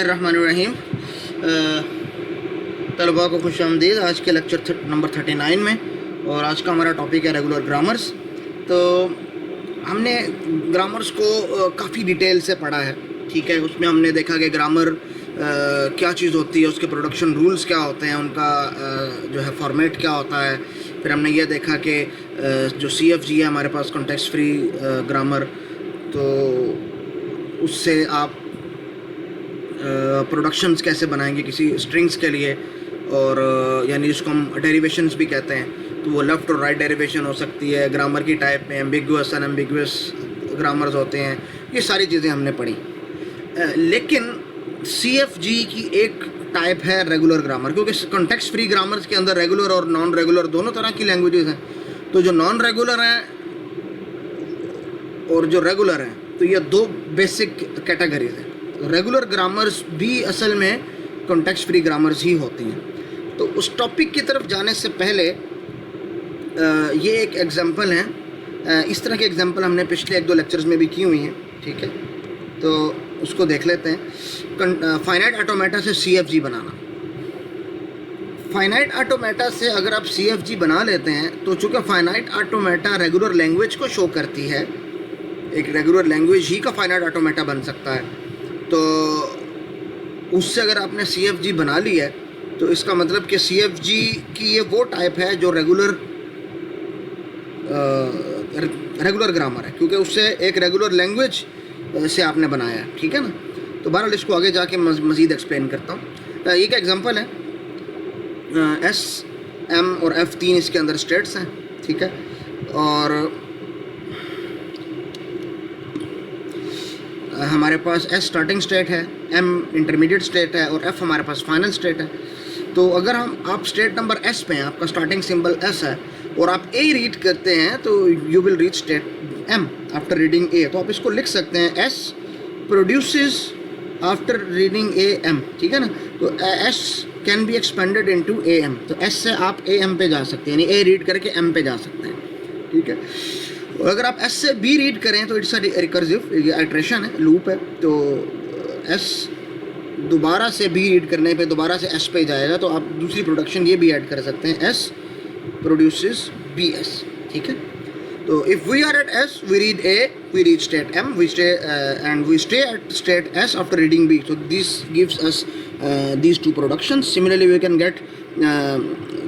रहमानुर्रहीम। तलबा को खुश आमदीद आज के लेक्चर नंबर 39 में। और आज का हमारा टॉपिक है रेगुलर ग्रामर्स। तो हमने ग्रामर्स को काफ़ी डिटेल से पढ़ा है, ठीक है। उसमें हमने देखा कि ग्रामर क्या चीज़ होती है, उसके प्रोडक्शन रूल्स क्या होते हैं, उनका जो है फॉर्मेट क्या होता है। फिर हमने ये देखा कि जो CFG है हमारे पास कॉन्टेक्स्ट फ्री ग्रामर, तो उससे आप प्रोडक्शंस कैसे बनाएंगे किसी स्ट्रिंग्स के लिए, और यानी जिसको हम डेरिवेशंस भी कहते हैं। तो वो लेफ़्ट और राइट डेरिवेशन हो सकती है। ग्रामर की टाइप में एम्बिगुअस अनएम्बिगुअस ग्रामर्स होते हैं। ये सारी चीज़ें हमने पढ़ी। लेकिन CFG की एक टाइप है रेगुलर ग्रामर, क्योंकि कॉन्टेक्स्ट फ्री ग्रामर्स के अंदर रेगुलर और नॉन रेगुलर दोनों तरह की लैंग्वेजेस हैं। तो जो नॉन रेगुलर हैं और जो रेगुलर हैं, तो ये दो बेसिक कैटेगरीज हैं। रेगुलर ग्रामर्स भी असल में कॉन्टेक्स्ट फ्री ग्रामर्स ही होती हैं। तो उस टॉपिक की तरफ जाने से पहले ये एक एग्जांपल है। इस तरह के एग्जांपल हमने पिछले 1-2 लेक्चर्स में भी की हुई हैं, ठीक है। तो उसको देख लेते हैं। फाइनाइट ऑटोमेटा से CFG बनाना। फाइनाइट ऑटोमेटा से अगर आप CFG बना लेते हैं, तो चूँकि फाइनाइट ऑटोमेटा रेगुलर लैंग्वेज को शो करती है, एक रेगुलर लैंग्वेज ही का फाइनाइट ऑटोमेटा बन सकता है। तो उससे अगर आपने CFG बना ली है, तो इसका मतलब कि CFG की ये वो टाइप है जो रेगुलर ग्रामर है, क्योंकि उससे एक रेगुलर लैंग्वेज से आपने बनाया है, ठीक है ना। तो बहरहाल इसको आगे जाके मज़ीद एक्सप्लेन करता हूँ। एक एग्जांपल है, S, M और F 3 इसके अंदर स्टेट्स हैं, ठीक है। और हमारे पास S स्टार्टिंग स्टेट है, M इंटरमीडिएट स्टेट है और F हमारे पास फाइनल स्टेट है। तो अगर आप स्टेट नंबर S पे हैं, आपका स्टार्टिंग सिंबल S है और आप A रीड करते हैं, तो you will reach state M after reading A। तो आप इसको लिख सकते हैं S produces after reading A M, ठीक है ना। तो S can be expanded into AM। तो S से आप AM पे जा सकते हैं, यानी A रीड करके M पे जा सकते हैं, ठीक है। और अगर आप S से B रीड करें तो इट्स अ रिकर्सिव, इटरेशन है, लूप है। तो S दोबारा से B रीड करने पे दोबारा से S पे जाएगा। तो आप दूसरी प्रोडक्शन ये भी ऐड कर सकते हैं, S प्रोड्यूसेस BS, ठीक है। तो if we are at S, we read A, we read state M, we stay and we stay at state S after reading B। So this gives us these two productions. Similarly, we can get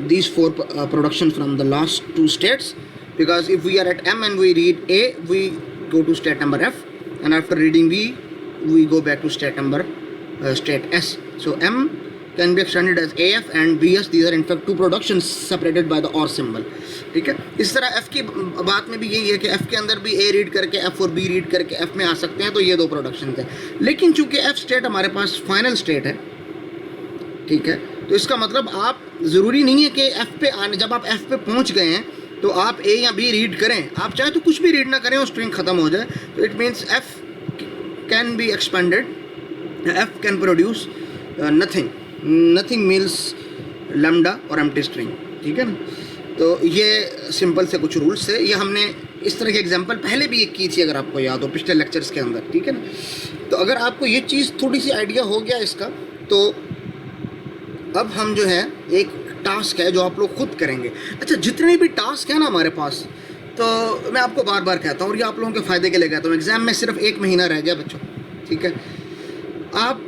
these 4 productions from the last 2 states. Because if we are at M and we read A, we go to state number F, and after reading B, we go back to state number state S. So M can be extended as AF and BS. These are in fact 2 productions separated by the OR symbol, ठीक है। इस तरह F की बात में भी यही है कि F के अंदर भी A रीड करके F और B रीड करके F में आ सकते हैं। तो ये 2 प्रोडक्शन थे। लेकिन चूंकि F स्टेट हमारे पास फाइनल स्टेट है, ठीक है, तो इसका मतलब आप ज़रूरी नहीं है कि F पे आने, जब आप F पे पहुँच गए हैं तो आप A या B रीड करें। आप चाहे तो कुछ भी रीड ना करें और स्ट्रिंग ख़त्म हो जाए। तो it means F can be expanded, F can produce nothing means lambda और एम्प्टी स्ट्रिंग, ठीक है ना। तो ये सिंपल से कुछ रूल्स है। ये हमने इस तरह के एग्जांपल पहले भी एक की थी, अगर आपको याद हो, पिछले लेक्चर्स के अंदर, ठीक है ना। तो अगर आपको ये चीज़ थोड़ी सी आइडिया हो गया इसका, तो अब हम जो है एक टास्क है जो आप लोग खुद करेंगे। अच्छा, जितने भी टास्क हैं ना हमारे पास, तो मैं आपको बार बार कहता हूँ और ये आप लोगों के फ़ायदे के लिए कहता हूँ, एग्ज़ाम में सिर्फ 1 महीना रह गया बच्चों, ठीक है। आप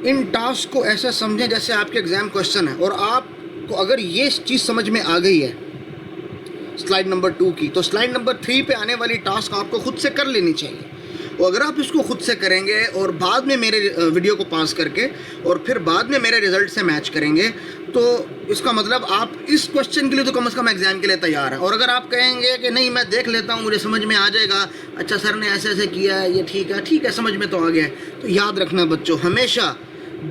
इन टास्क को ऐसा समझें जैसे आपके एग्ज़ाम क्वेश्चन है, और आपको अगर ये चीज़ समझ में आ गई है स्लाइड नंबर 2 की, तो स्लाइड नंबर 3 पे आने वाली टास्क आपको खुद से कर लेनी चाहिए। और अगर आप इसको खुद से करेंगे और बाद में मेरे वीडियो को पास करके और फिर बाद में मेरे रिज़ल्ट से मैच करेंगे, तो इसका मतलब आप इस क्वेश्चन के लिए तो कम से कम एग्ज़ाम के लिए तैयार हैं। और अगर आप कहेंगे कि नहीं मैं देख लेता हूँ, मुझे समझ में आ जाएगा, अच्छा सर ने ऐसे ऐसे किया है, ये ठीक है समझ में तो आ गया है, तो याद रखना बच्चों, हमेशा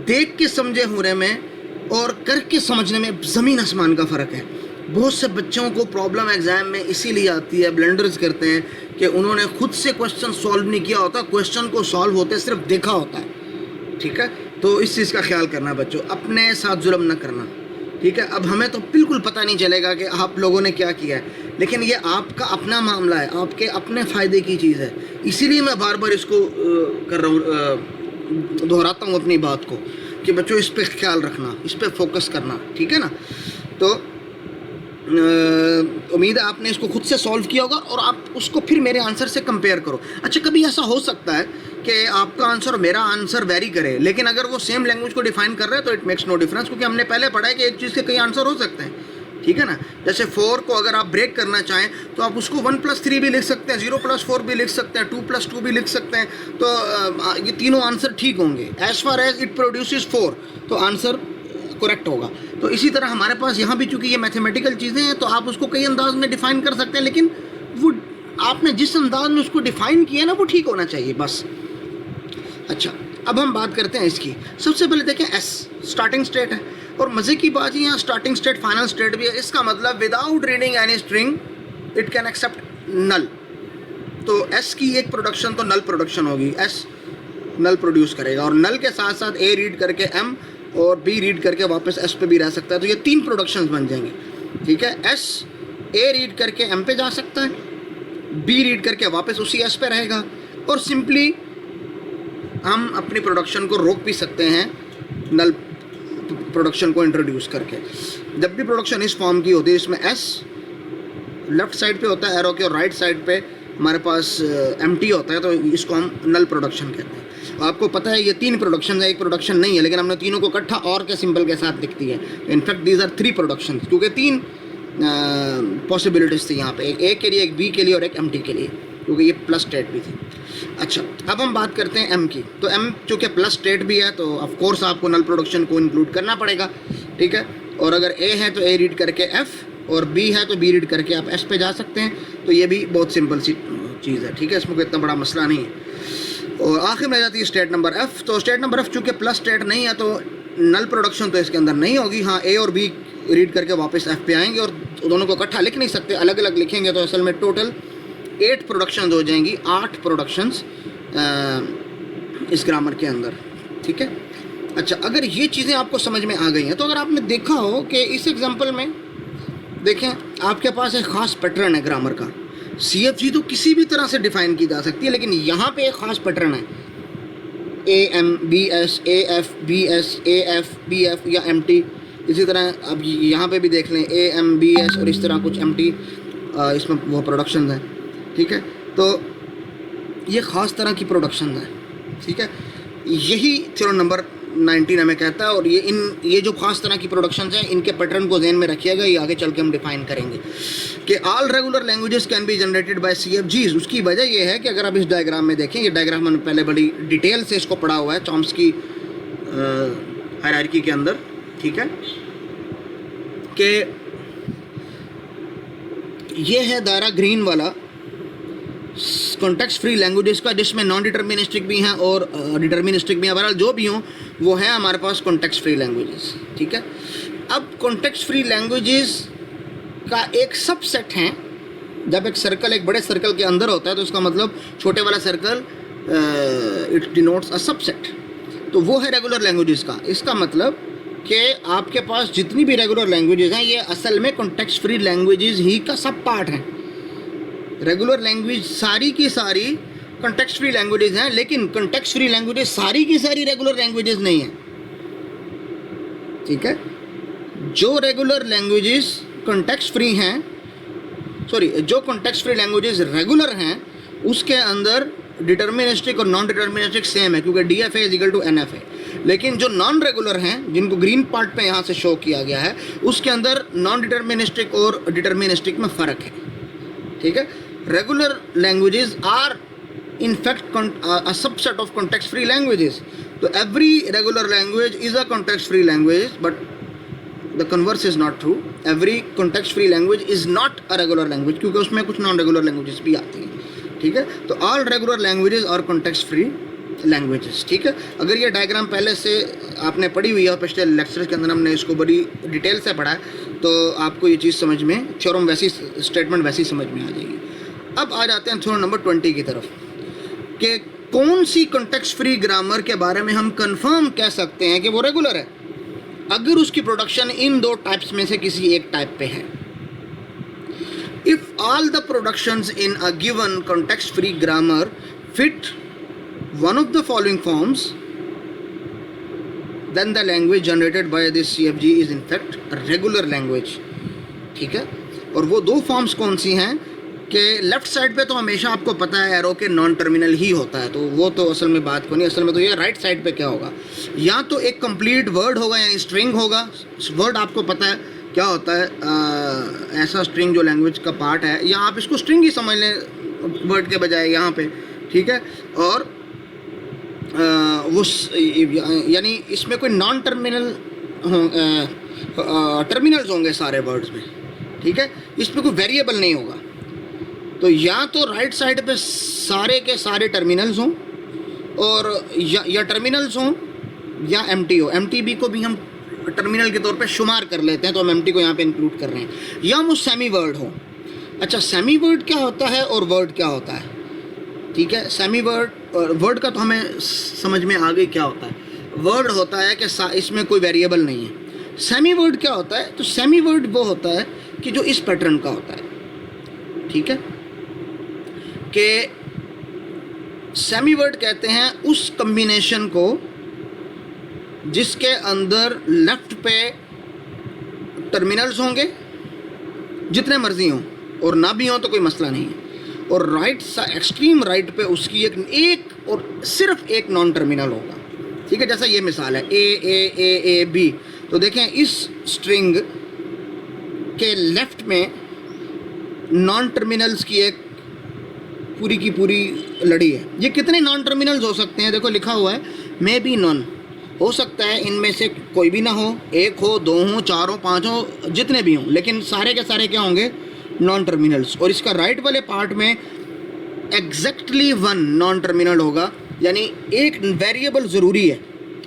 देख के समझे हुए में और करके समझने में ज़मीन आसमान का फ़र्क है। बहुत से बच्चों को प्रॉब्लम एग्ज़ाम में इसीलिए आती है, ब्लंडर्स करते हैं कि उन्होंने खुद से क्वेश्चन सॉल्व नहीं किया होता, क्वेश्चन को सॉल्व होते सिर्फ देखा होता है, ठीक है। तो इस चीज़ का ख्याल करना बच्चों, अपने साथ जुल्म ना करना, ठीक है। अब हमें तो बिल्कुल पता नहीं चलेगा कि आप लोगों ने क्या किया है, लेकिन ये आपका अपना मामला है, आपके अपने फ़ायदे की चीज़ है। इसीलिए मैं बार बार इसको कर रहा हूँ, दोहराता हूँ अपनी बात को कि बच्चों इस पे ख्याल रखना, इस पे फोकस करना, ठीक है ना। तो उम्मीद है आपने इसको खुद से सॉल्व किया होगा और आप उसको फिर मेरे आंसर से कंपेयर करो। अच्छा, कभी ऐसा हो सकता है कि आपका आंसर और मेरा आंसर वेरी करे, लेकिन अगर वो सेम लैंग्वेज को डिफाइन कर रहे हैं तो इट मेक्स नो डिफरेंस, क्योंकि हमने पहले पढ़ा है कि एक चीज़ के कई आंसर हो सकते हैं, ठीक है ना। जैसे 4 को अगर आप ब्रेक करना चाहें तो आप उसको 1+3 भी लिख सकते हैं, 0+4 भी लिख सकते हैं, 2+2 भी लिख सकते हैं, तो ये तीनों आंसर ठीक होंगे। As far as it produces 4 तो आंसर करेक्ट होगा। तो इसी तरह हमारे पास यहाँ भी चूंकि ये मैथमेटिकल चीज़ें हैं तो आप उसको कई अंदाज में डिफाइन कर सकते हैं, लेकिन वो आपने जिस अंदाज में उसको डिफाइन किया ना वो ठीक होना चाहिए बस। अच्छा, अब हम बात करते हैं इसकी। सबसे पहले देखें एस स्टार्टिंग स्टेट है, और मज़े की बात है यहाँ स्टार्टिंग स्टेट फाइनल स्टेट भी है। इसका मतलब without reading any string it can accept null. तो एस की एक प्रोडक्शन तो नल प्रोडक्शन होगी, एस नल प्रोड्यूस करेगा, और नल के साथ साथ ए रीड करके एम और बी रीड करके वापस एस पे भी रह सकता है। तो ये 3 प्रोडक्शंस बन जाएंगे, ठीक है। एस ए रीड करके एम पे जा सकता है, बी रीड करके वापस उसी एस पे रहेगा, और सिंपली हम अपनी प्रोडक्शन को रोक भी सकते हैं नल प्रोडक्शन को इंट्रोड्यूस करके। जब भी प्रोडक्शन इस फॉर्म की होती है, इसमें एस लेफ्ट साइड पे होता है एरो के, और राइट साइड पे हमारे पास एम्प्टी होता है, तो इसको हम नल प्रोडक्शन कहते हैं। आपको पता है ये 3 प्रोडक्शन है, एक प्रोडक्शन नहीं है, लेकिन हमने तीनों को इकट्ठा और के सिंबल के साथ लिख दिया है। इनफैक्ट दीज आर 3 प्रोडक्शन, क्योंकि 3 पॉसिबिलिटीज़ थी यहाँ पे, एक ए के लिए, एक बी के लिए और एक एम टी के लिए, क्योंकि ये प्लस स्टेट भी थी। अच्छा, अब हम बात करते हैं एम की। तो एम चूँकि प्लस स्टेट भी है तो ऑफ कोर्स आपको नल प्रोडक्शन को इंक्लूड करना पड़ेगा, ठीक है। और अगर ए है तो ए रीड करके एफ, और बी है तो बी रीड करके आप एस पे जा सकते हैं। तो ये भी बहुत सिंपल सी चीज़ है, ठीक है, इसमें कोई इतना बड़ा मसला नहीं है। और आखिर में आ जाती है स्टेट नंबर एफ। तो स्टेट नंबर एफ चूँकि प्लस स्टेट नहीं है तो नल प्रोडक्शन तो इसके अंदर नहीं होगी। हाँ, ए और बी रीड करके वापस एफ पे आएंगे, और दोनों को इकट्ठा लिख नहीं सकते, अलग अलग लिखेंगे तो असल में टोटल 8 प्रोडक्शंस हो जाएंगी, 8 प्रोडक्शंस इस ग्रामर के अंदर, ठीक है। अच्छा, अगर ये चीज़ें आपको समझ में आ गई हैं तो अगर आपने देखा हो कि इस एग्जांपल में देखें आपके पास एक ख़ास पैटर्न है ग्रामर का। CFG तो किसी भी तरह से डिफ़ाइन की जा सकती है, लेकिन यहाँ पे एक ख़ास पैटर्न है, AM BS AF BS AF BF या MT। इसी तरह अब यहाँ पे भी देख लें AM BS और इस तरह कुछ MT, इसमें वो प्रोडक्शन है, ठीक है। तो ये ख़ास तरह की प्रोडक्शन है, ठीक है। यही थ्योरम नंबर 19 हमें कहता है, और ये जो ख़ास तरह की प्रोडक्शंस हैं इनके पैटर्न को ध्यान में रखिएगा, ये आगे चल के हम डिफाइन करेंगे कि all regular languages can be generated by CFGs। उसकी वजह ये है कि अगर आप इस डायग्राम में देखें, ये डायग्राम मैंने पहले बड़ी डिटेल से इसको पढ़ा हुआ है चॉम्स्की हायरार्की के अंदर, ठीक है, कि ये है दायरा ग्रीन वाला कॉन्टेक्स्ट फ्री लैंग्वेजेस का, जिसमें नॉन डिटर्मिनिस्टिक भी हैं और डिटर्मिनिस्टिक भी हैं। बहरहाल जो भी हों वो है हमारे पास कॉन्टेक्स्ट फ्री लैंग्वेजेस, ठीक है। अब कॉन्टेक्स्ट फ्री लैंग्वेजेस का एक सबसेट है। जब एक सर्कल एक बड़े सर्कल के अंदर होता है तो उसका मतलब छोटे वाला circle it denotes a subset, तो वो है रेगुलर लैंग्वेजेस का। इसका मतलब कि आपके पास जितनी भी रेगुलर लैंग्वेजेस हैं ये असल में कॉन्टेक्स्ट फ्री लैंग्वेजेस ही का सब पार्ट हैं। रेगुलर लैंग्वेज सारी की सारी कॉन्टेक्स्ट फ्री लैंग्वेजेस हैं, लेकिन कॉन्टेक्स्ट फ्री लैंग्वेजेस सारी की सारी रेगुलर लैंग्वेजेस नहीं हैं, ठीक है। जो रेगुलर लैंग्वेजेस कॉन्टेक्स्ट फ्री हैं, जो कॉन्टेक्स्ट फ्री लैंग्वेजेस रेगुलर हैं उसके अंदर डिटर्मिनिस्टिक और नॉन डिटर्मिनिस्टिक सेम है, क्योंकि DFA = NFA। लेकिन जो नॉन रेगुलर हैं जिनको ग्रीन पार्ट पे यहाँ से शो किया गया है उसके अंदर नॉन डिटर्मिनिस्टिक और डिटर्मिनिस्टिक में फ़र्क है, ठीक है। Regular languages are in fact a subset of context free languages. So every regular language is a context free language, but the converse is not true. Every context free language is not a regular language, क्योंकि उसमें कुछ non regular languages भी आती हैं, ठीक है। तो all regular languages are context free languages, ठीक है। अगर ये डायग्राम पहले से आपने पढ़ी हुई है और पिछले लेक्चर्स के अंदर हमने इसको बड़ी डिटेल से पढ़ा है तो आपको ये चीज़ समझ में, थ्योरम वैसी स्टेटमेंट वैसी समझ में आ जाएगी। अब आ जाते हैं थ्योरम नंबर 20 की तरफ कि कौन सी कॉन्टेक्स्ट फ्री ग्रामर के बारे में हम कंफर्म कह सकते हैं कि वो रेगुलर है अगर उसकी प्रोडक्शन इन 2 टाइप्स में से किसी एक टाइप पे है। If all the productions in a given context free grammar fit one of the following forms, then the language generated by this CFG is in fact a regular language. ठीक है, और वो दो फॉर्म्स कौन सी हैं कि लेफ़्ट साइड पे तो हमेशा आपको पता है एरो के नॉन टर्मिनल ही होता है, तो वो तो असल में बात को नहीं, असल में तो ये राइट साइड पे क्या होगा, या तो एक कंप्लीट वर्ड होगा यानी स्ट्रिंग होगा, वर्ड आपको पता है क्या होता है, ऐसा स्ट्रिंग जो लैंग्वेज का पार्ट है, या आप इसको स्ट्रिंग ही समझ लें वर्ड के बजाय यहाँ पे, ठीक है, और वो यानी इसमें कोई नॉन टर्मिनल टर्मिनल्स होंगे सारे वर्ड्स में, ठीक है, इसमें कोई वेरिएबल नहीं होगा। तो या तो राइट साइड पे सारे के सारे टर्मिनल्स हों, और या टर्मिनल्स हों या एम्प्टी हो, एम्प्टी भी को भी हम टर्मिनल के तौर पे शुमार कर लेते हैं, तो हम एम्प्टी को यहाँ पे इंक्लूड कर रहे हैं, या वो सेमी वर्ड हो। अच्छा, सेमी वर्ड क्या होता है और वर्ड क्या होता है, ठीक है, सेमी वर्ड और वर्ड का तो हमें समझ में आ गई क्या होता है। वर्ड होता है कि इसमें कोई वेरिएबल नहीं है। सेमी वर्ड क्या होता है, तो सेमी वर्ड वो होता है कि जो इस पैटर्न का होता है, ठीक है, कि सेमी वर्ड कहते हैं उस कम्बिनेशन को जिसके अंदर लेफ्ट पे टर्मिनल्स होंगे जितने मर्जी हों, और ना भी हों तो कोई मसला नहीं है, और राइट एक्सट्रीम राइट पे उसकी एक और सिर्फ एक नॉन टर्मिनल होगा, ठीक है। जैसा ये मिसाल है ए बी, तो देखें इस स्ट्रिंग के लेफ्ट में नॉन टर्मिनल्स की एक पूरी की पूरी लड़ी है। ये कितने नॉन टर्मिनल्स हो सकते हैं, देखो लिखा हुआ है मे बी नॉन, हो सकता है इनमें से कोई भी ना हो, एक हो, दो हो, चार हो, पाँच हो, जितने भी हों, लेकिन सारे के सारे क्या होंगे, नॉन टर्मिनल्स। और इसका राइट वाले पार्ट में एग्जैक्टली वन नॉन टर्मिनल होगा, यानी एक वेरिएबल ज़रूरी है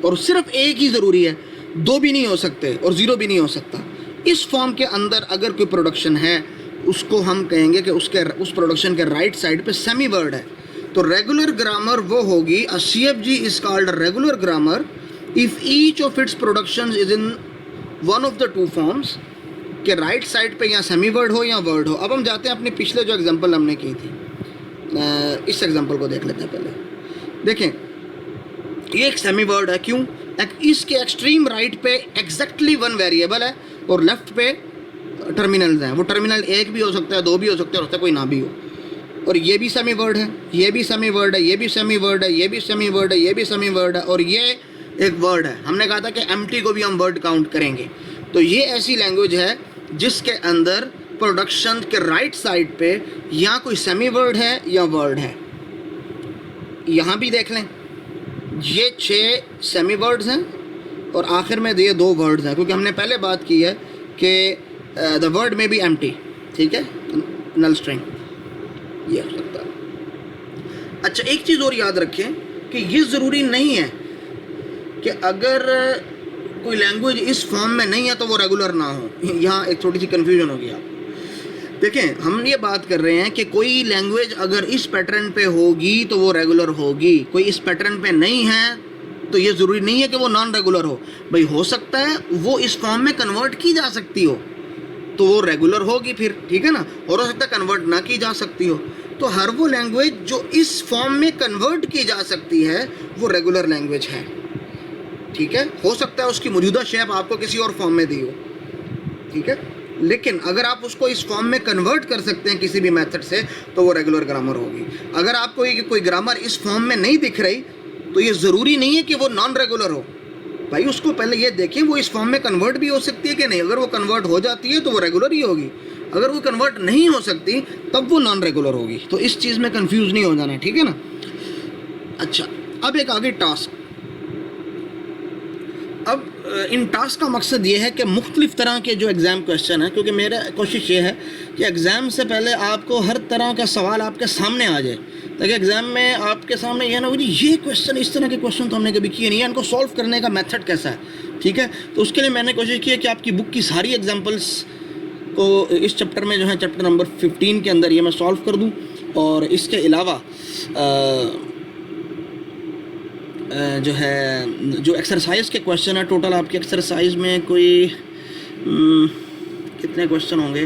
और सिर्फ एक ही ज़रूरी है, दो भी नहीं हो सकते और ज़ीरो भी नहीं हो सकता। इस फॉर्म के अंदर अगर कोई प्रोडक्शन है उसको हम कहेंगे कि उस प्रोडक्शन के राइट साइड पे सेमी वर्ड है। तो रेगुलर ग्रामर वो होगी, अ CFG is called a regular grammar if each of its production is in one of the two forms, के राइट साइड पे या सेमी वर्ड हो या वर्ड हो। अब हम जाते हैं अपने पिछले जो एग्जांपल हमने की थी, इस एग्जांपल को देख लेते हैं पहले। देखें ये एक सेमी वर्ड है, क्यों, इसके एक्सट्रीम राइट पे एग्जैक्टली वन वेरिएबल है और लेफ्ट पे टर्मिनल्स हैं। वो टर्मिनल एक भी हो सकता है, दो भी हो सकते हैं, और उससे कोई ना भी हो। और ये भी सेमी वर्ड है, ये भी सेमी वर्ड है, ये भी सेमी वर्ड है, ये भी सेमी वर्ड है, ये भी सेमी वर्ड है, और ये एक वर्ड है। हमने कहा था कि एम्प्टी को भी हम वर्ड काउंट करेंगे। तो ये ऐसी लैंग्वेज है जिसके अंदर प्रोडक्शन के राइट साइड पे या कोई सेमी वर्ड है या वर्ड है। यहाँ भी देख लें, ये 6 सेमी वर्ड्स हैं और आखिर में ये 2 वर्ड्स हैं, क्योंकि हमने पहले बात की है कि द वर्ड में बी एम्प्टी, ठीक है, नल स्ट्रिंग ये हो सकता है। अच्छा, एक चीज़ और याद रखें कि ये ज़रूरी नहीं है कि अगर कोई लैंग्वेज इस फॉर्म में नहीं है तो वो रेगुलर ना हो। यहाँ एक छोटी सी कन्फ्यूजन होगी आप देखें, हम ये बात कर रहे हैं कि कोई लैंग्वेज अगर इस पैटर्न पे होगी तो वो रेगुलर होगी, कोई इस पैटर्न पे नहीं है तो ये ज़रूरी नहीं है कि वो नॉन रेगुलर हो। भाई हो सकता है वो इस फॉर्म में कन्वर्ट की जा सकती हो तो वो रेगुलर होगी फिर, ठीक है ना, और हो सकता है कन्वर्ट ना की जा सकती हो। तो हर वो लैंग्वेज जो इस फॉर्म में कन्वर्ट की जा सकती है वो रेगुलर लैंग्वेज है, ठीक है। हो सकता है उसकी मौजूदा शेप आपको किसी और फॉर्म में दी हो, ठीक है, लेकिन अगर आप उसको इस फॉर्म में कन्वर्ट कर सकते हैं किसी भी मेथड से तो वो रेगुलर ग्रामर होगी। अगर आपको कोई ग्रामर इस फॉर्म में नहीं दिख रही तो ये ज़रूरी नहीं है कि वो नॉन रेगुलर हो। भाई उसको पहले ये देखें वो इस फॉर्म में कन्वर्ट भी हो सकती है कि नहीं। अगर वो कन्वर्ट हो जाती है तो वो रेगुलर ही होगी, अगर वो कन्वर्ट नहीं हो सकती तब वो नॉन रेगुलर होगी। तो इस चीज़ में कंफ्यूज नहीं हो जाना, ठीक है ना। अच्छा, अब एक आगे टास्क। अब इन टास्क का मकसद ये है कि मुख्तलिफ़ तरह के जो एग्ज़ाम क्वेश्चन है, क्योंकि मेरा कोशिश ये है कि एग्ज़ाम से पहले आपको हर तरह का सवाल आपके सामने आ जाए, ताकि एग्ज़ाम में आपके सामने यह ना हो जी ये क्वेश्चन, इस तरह के क्वेश्चन तो हमने कभी किए नहीं है, इनको सॉल्व करने का मेथड कैसा है, ठीक है। तो उसके लिए मैंने कोशिश की है कि आपकी बुक की सारी एग्जाम्पल्स को इस चैप्टर में जो है चैप्टर नंबर 15 के अंदर ये मैं सॉल्व कर दूँ। और इसके अलावा जो है जो एक्सरसाइज के क्वेश्चन है, टोटल आपकी एक्सरसाइज में कोई कितने क्वेश्चन होंगे,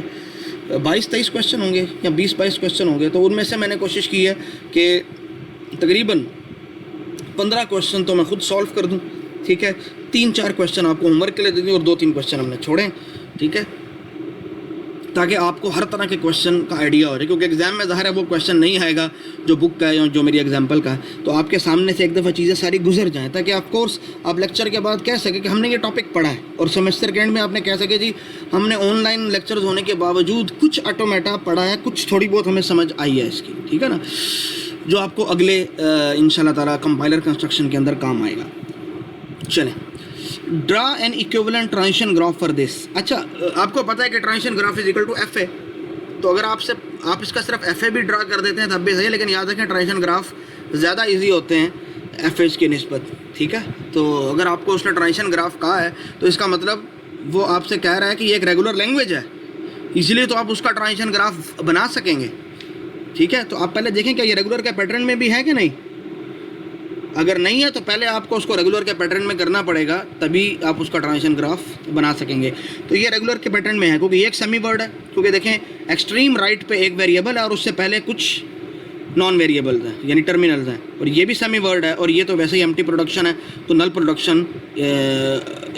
22-23 क्वेश्चन होंगे या 20-22 क्वेश्चन होंगे। तो उनमें से मैंने कोशिश की है कि तकरीबन 15 क्वेश्चन तो मैं खुद सॉल्व कर दूं, ठीक है। 3-4 क्वेश्चन आपको होमवर्क के लिए दे दिए और 2-3 क्वेश्चन हमने छोड़े, ठीक है, ताकि आपको हर तरह के क्वेश्चन का आइडिया हो जाए, क्योंकि एग्जाम में ज़ाहिर है वो क्वेश्चन नहीं आएगा जो बुक का है या जो मेरी एग्जाम्पल का है, तो आपके सामने से एक दफ़ा चीज़ें सारी गुजर जाएं, ताकि ऑफ कोर्स आप लेक्चर के बाद कह सके कि हमने ये टॉपिक पढ़ा है, और सेमेस्टर के एंड में आपने कह सके जी हमने ऑनलाइन लेक्चर्स होने के बावजूद कुछ ऑटोमेटा पढ़ा है, कुछ थोड़ी बहुत हमें समझ आई है इसकी, ठीक है ना, जो आपको अगले इंशाल्लाह ताला कंपाइलर कंस्ट्रक्शन के अंदर काम आएगा। चलें, draw an equivalent transition graph for this. अच्छा, आपको पता है कि transition graph is equal to F A, तो अगर आप इसका सिर्फ एफ ए भी ड्रा कर देते हैं तब भी सही, लेकिन याद रखें ट्रांजिशन ग्राफ ज़्यादा इजी होते हैं एफ एज की निस्बत, ठीक है। तो अगर आपको उसने ट्रांजिशन ग्राफ कहा है तो इसका मतलब वो आपसे कह रहा है कि ये एक रेगुलर लैंग्वेज है, इसलिए तो आप उसका ट्रांजिशन ग्राफ बना सकेंगे, ठीक है। तो आप पहले देखें क्या ये रेगुलर के पैटर्न में भी है कि नहीं। अगर नहीं है तो पहले आपको उसको रेगुलर के पैटर्न में करना पड़ेगा, तभी आप उसका ट्रांजिशन ग्राफ बना सकेंगे। तो ये रेगुलर के पैटर्न में है, क्योंकि ये एक सेमी वर्ड है, क्योंकि देखें एक्सट्रीम राइट पे एक वेरिएबल है और उससे पहले कुछ नॉन वेरिएबल्स हैं यानी टर्मिनल्स हैं, और ये भी सेमी वर्ड है, और ये तो वैसे ही एम्प्टी प्रोडक्शन है, तो नल प्रोडक्शन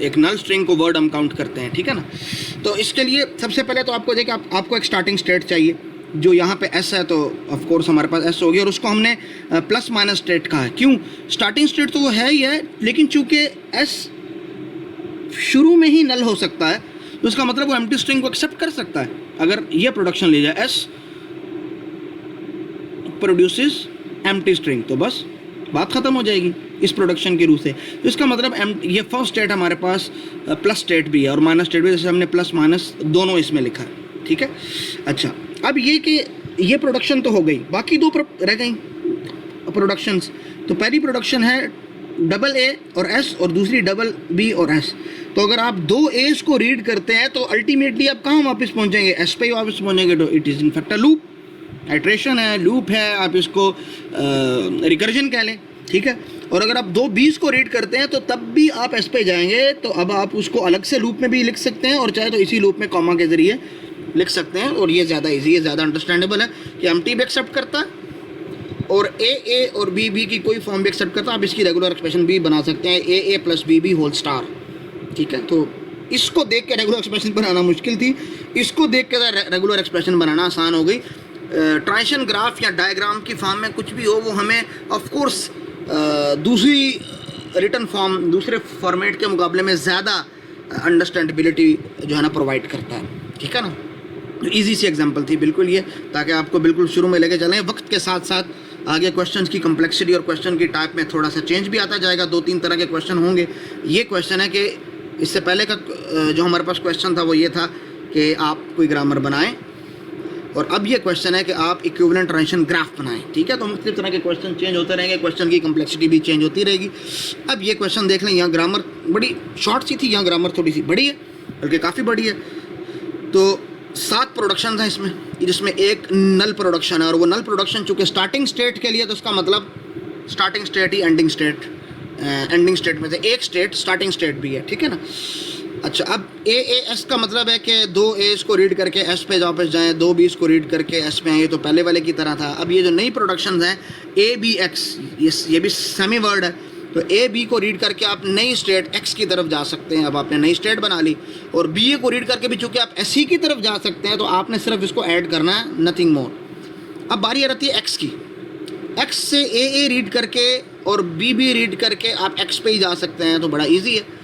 एक नल स्ट्रिंग को वर्ड हम काउंट करते हैं, ठीक है ना। तो इसके लिए सबसे पहले तो आपको देखिए आपको एक स्टार्टिंग स्टेट चाहिए, जो यहाँ पे एस है तो ऑफ कोर्स हमारे पास एस होगी, और उसको हमने प्लस माइनस स्टेट कहा है। क्यों? स्टार्टिंग स्टेट तो वो है ही है, लेकिन चूंकि एस शुरू में ही नल हो सकता है तो उसका मतलब वो एम्प्टी स्ट्रिंग को एक्सेप्ट कर सकता है। अगर ये प्रोडक्शन ले जाए एस प्रोड्यूसेस एम्प्टी स्ट्रिंग, तो बस बात ख़त्म हो जाएगी इस प्रोडक्शन के रूप से। तो इसका मतलब ये फर्स्ट स्टेट हमारे पास प्लस स्टेट भी है और माइनस स्टेट भी, जैसे हमने प्लस माइनस दोनों इसमें लिखा है, ठीक है। अच्छा, अब ये कि ये प्रोडक्शन तो हो गई, बाकी दो रह गई प्रोडक्शंस। तो पहली प्रोडक्शन है डबल ए और एस, और दूसरी डबल बी और एस। तो अगर आप दो एस को रीड करते हैं तो अल्टीमेटली आप कहाँ वापस पहुँचेंगे? एस पे ही वापस पहुँचेंगे। तो it is in fact a loop, iteration है, लूप है, आप इसको रिकर्जन कह लें, ठीक है। और अगर आप दो बीस को रीड करते हैं तो तब भी आप एस पे जाएंगे, तो अब आप उसको अलग से लूप में भी लिख सकते हैं, और चाहे तो इसी लूप में कॉमा के ज़रिए लिख सकते हैं, और ये ज़्यादा इजी है, ज़्यादा अंडरस्टैंडेबल है कि एम्प्टी भी एक्सेप्ट करता है और ए और बी की कोई फॉर्म भी एक्सेप्ट करता है। आप इसकी रेगुलर एक्सप्रेशन भी बना सकते हैं, ए प्लस बी होल स्टार, ठीक है। तो इसको देख के रेगुलर एक्सप्रेशन बनाना मुश्किल थी, इसको देख के रेगुलर एक्सप्रेशन बनाना आसान हो गई। ट्रांजिशन ग्राफ या डायग्राम की फॉर्म में कुछ भी हो, वो हमें ऑफ कोर्स दूसरी रिटन फॉर्म, दूसरे फॉर्मेट के मुकाबले में ज़्यादा अंडरस्टैंडेबिलिटी जो है ना प्रोवाइड करता है, ठीक है ना। तो ईजी सी एग्जांपल थी बिल्कुल ये, ताकि आपको बिल्कुल शुरू में लेके चलें। वक्त के साथ साथ आगे क्वेश्चंस की कम्प्लेक्सिटी और क्वेश्चन की टाइप में थोड़ा सा चेंज भी आता जाएगा, 2-3 तरह के क्वेश्चन होंगे। ये क्वेश्चन है कि इससे पहले का जो हमारे पास क्वेश्चन था वो ये था कि आप कोई ग्रामर बनाएं, और अब ये क्वेश्चन है कि आप इक्विवेलेंट ट्रांजिशन ग्राफ बनाएं, ठीक है। तो मुख्तलिफ तरह के क्वेश्चन चेंज होते रहेंगे, क्वेश्चन की कम्प्लेक्सिटी भी चेंज होती रहेगी। अब ये क्वेश्चन देख लें, यहाँ ग्रामर बड़ी शॉर्ट सी थी, यहाँ ग्रामर थोड़ी सी बड़ी है, बल्कि काफ़ी बड़ी है। तो 7 प्रोडक्शन हैं इसमें, जिसमें एक नल प्रोडक्शन है, और वो नल प्रोडक्शन चूँकि स्टार्टिंग स्टेट के लिए, तो उसका मतलब स्टार्टिंग स्टेट ही एंडिंग स्टेट में से एक स्टेट स्टार्टिंग स्टेट भी है, ठीक है ना। अच्छा, अब एस का मतलब है कि 2 एस को रीड करके एस पे वापस जाएं, 2 बीस को रीड करके एस पे आए, ये तो पहले वाले की तरह था। अब ये जो नई प्रोडक्शंस हैं ए बी एक्स, ये भी सेमी वर्ड है, तो ए बी को रीड करके आप नई स्टेट एक्स की तरफ जा सकते हैं। अब आपने नई स्टेट बना ली, और बी ए को रीड करके भी चूँकि आप एस की तरफ जा सकते हैं, तो आपने सिर्फ इसको ऐड करना है, नथिंग मोर। अब बारी आ रहती है एक्स की, एक्स से ए रीड करके और बी रीड करके आप एक्स पे ही जा सकते हैं, तो बड़ा ईजी है।